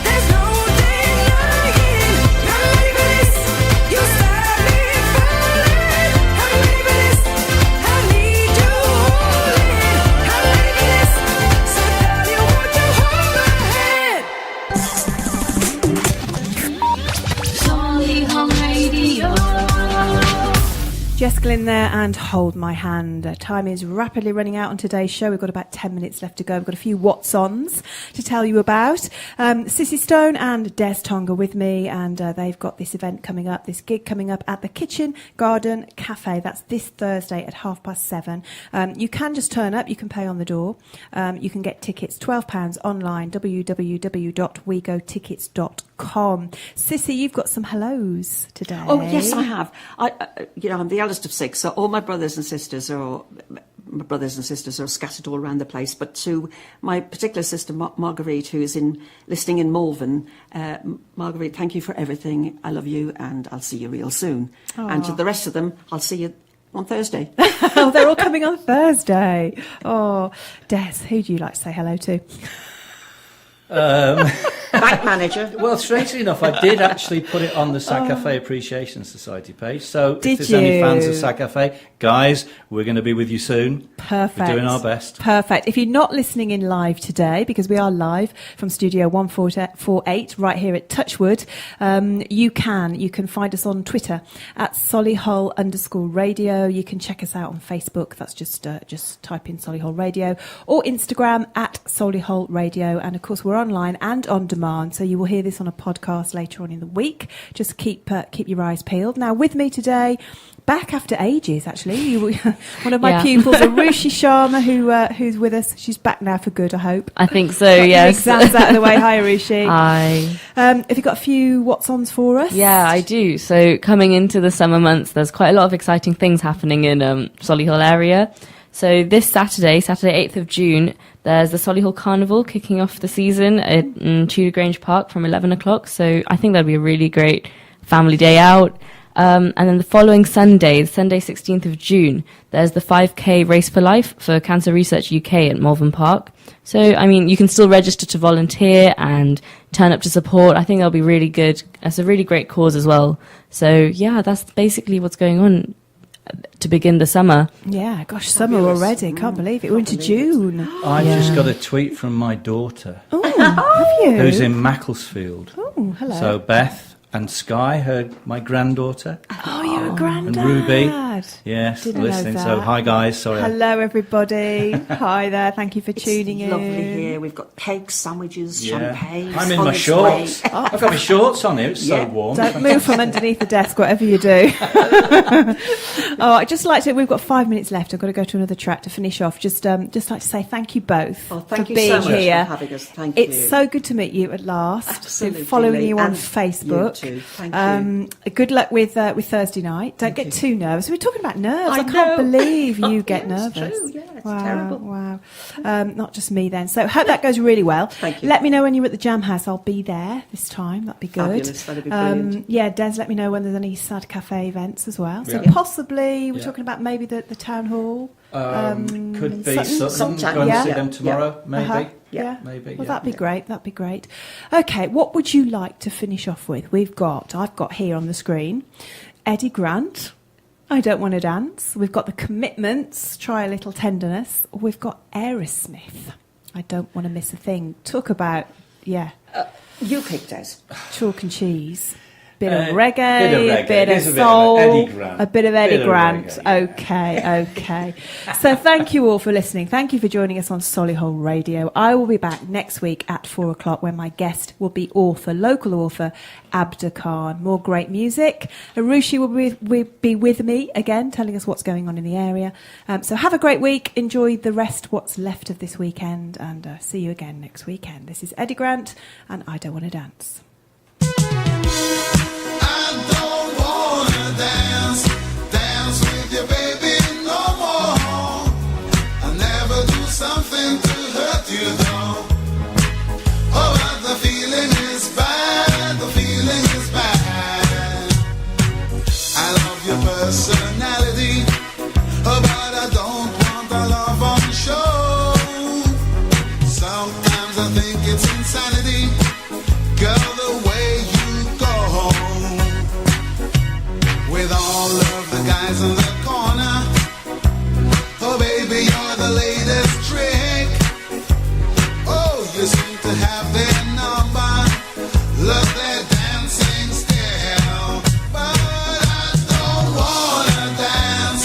there's no denying. I'm ready for this, you start me falling. I'm ready for this, I need you holding. I'm ready for this, so darling, won't you hold my hand? Solihull Radio. Jess Glynn there and Hold My Hand. Time is rapidly running out on today's show. We've got about 10 minutes left to go. We've got a few what's-ons to tell you about. Sissy Stone and Des Tonga with me, and they've got this event coming up, this gig coming up at the Kitchen Garden Cafe. That's this Thursday at 7:30. You can just turn up. You can pay on the door. You can get tickets, £12 online, www.wegotickets.com. Sissy, you've got some hellos today. Oh, yes, I have. I'm the eldest of 6, so all my brothers and sisters are scattered all around the place. But to my particular sister, Marguerite, who is listening in Malvern, Marguerite, thank you for everything. I love you, and I'll see you real soon. Aww. And to the rest of them, I'll see you on Thursday. Oh, they're all coming on Thursday. Oh, Des, who do you like to say hello to? Bank manager. Well, strangely enough, I did actually put it on the Sac Cafe Appreciation Society page. So Did if there's any you? fans of Sac Cafe, guys, we're going to be with you soon. Perfect. We're doing our best. Perfect. If you're not listening in live today, because we are live from Studio 148 right here at Touchwood, you can find us on Twitter at Solihull_radio. You can check us out on Facebook. That's just type in Solihull Radio, or Instagram at Solihull Radio. And of course, we're online and on demand, so you will hear this on a podcast later on in the week. Just keep your eyes peeled. Now, with me today, back after ages, actually, one of my pupils, Arushi Sharma, who's with us. She's back now for good, I hope. I think so, Got your yes. exams out of the way. Hi, Arushi. Hi. Have you got a few what's-ons for us? Yeah, I do. So coming into the summer months, there's quite a lot of exciting things happening in Solihull area. So this Saturday 8th of June, there's the Solihull Carnival kicking off the season at Tudor Grange Park from 11 o'clock. So I think that'll be a really great family day out. And then the following Sunday 16th of June, there's the 5K Race for Life for Cancer Research UK at Malvern Park. So, I mean, you can still register to volunteer and turn up to support. I think that'll be really good. It's a really great cause as well. So, yeah, that's basically what's going on to begin the summer. Yeah, gosh, summer already. Can't believe it. We're into June. I've just got a tweet from my daughter, Oh, have you? who's in Macclesfield. Oh, hello. So Beth and Sky, my granddaughter, Oh, you're a granddad. and Ruby. Yes, Didn't know listening. that. So hi guys, sorry. Hello, everybody. Hi there. Thank you for tuning in. Lovely here. We've got cakes, sandwiches, champagne. I'm in on my its shorts. way. I've got my shorts on here. It's so Yeah. warm. Don't move from underneath the desk, whatever you do. Oh, I'd just like to, we've got 5 minutes left. I've got to go to another track to finish off. Just like to say thank you both Thank for you being so much here. for having us. Thank you. It's so good to meet you at last. Absolutely, Been following you on and Facebook. you too. Thank you. Good luck with Thursday night. Don't get too nervous. We're talking about nerves. I can't know. believe you get Yeah, it's nervous. true. Yeah, it's wow, terrible. Wow. Not just me then. So hope that goes really well. Thank you. Let me know when you're at the Jam House. I'll be there this time. That'd be good. Fabulous. That'd be brilliant. Yeah, Des, let me know when there's any Sad Cafe events as well. So Yeah. possibly we're Yeah. talking about maybe the town hall. Could be Sutton? Sutton. Go and Yeah. see them tomorrow, maybe. Uh-huh. Yeah. Maybe. Well, yeah. that'd be great. That'd be great. Okay, what would you like to finish off with? I've got here on the screen, Eddie Grant, I Don't Want to Dance. We've got The Commitments, Try a Little Tenderness. Or we've got Aerosmith, I Don't Want to Miss a Thing. Talk about, You picked us. chalk and cheese. bit of reggae, bit of reggae. bit It of is a bit of soul, Eddie Grant. a bit of Eddie Bit of Grant. reggae, Okay. So thank you all for listening. Thank you for joining us on Solihull Radio. I will be back next week at 4:00 when my guest will be local author Abda Khan. More great music. Arushi will be with me again, telling us what's going on in the area. So have a great week. Enjoy the rest, what's left of this weekend, and see you again next weekend. This is Eddie Grant, and I Don't Want to Dance. I don't wanna dance with you, baby, no more. I never do something to hurt you, though. Oh, but the feeling is bad, the feeling is bad. I love your personality, oh, but I don't want a love on show. Sometimes I think it's insanity, girl, the way you go home with all of the guys in the corner. Oh, baby, you're the latest trick. Oh, you seem to have their number. Look, they're dancing still. But I don't wanna dance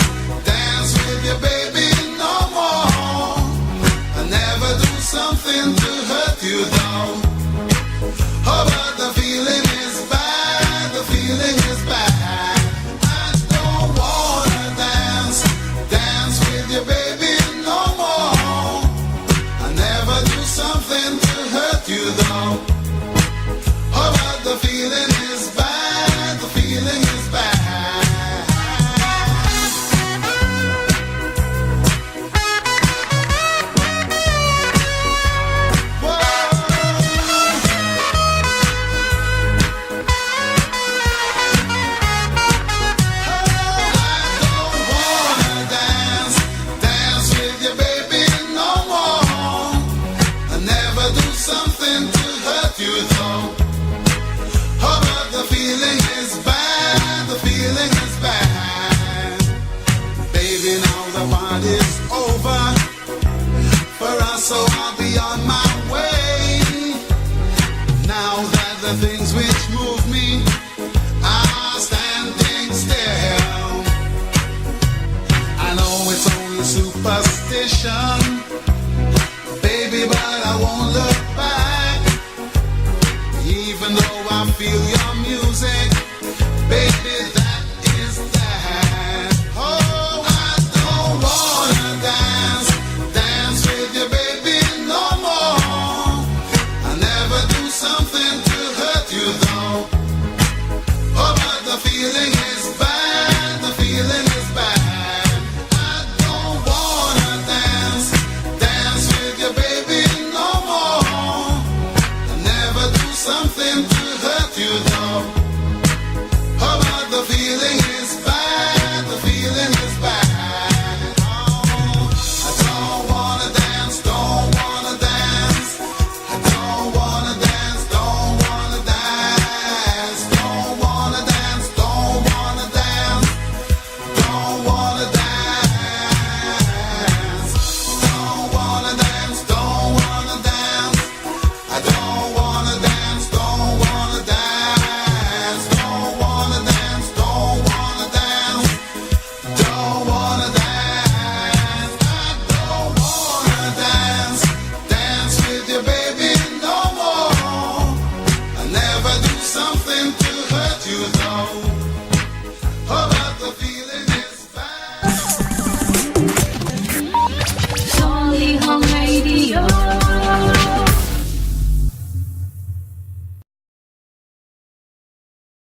with you, baby, no more. I never do something to hurt you, though. Oh, but the feeling is bad, the feeling is bad. I don't wanna dance with you, baby, no more. I never do something to hurt you, though. Oh, but the feeling is bad, the feeling is bad. Something to hurt you, though. Oh, but the feeling is bad, the feeling is bad. Baby, now the party's over for us, so I'll be on my way. Now that the things which move me are standing still. I know it's only superstition,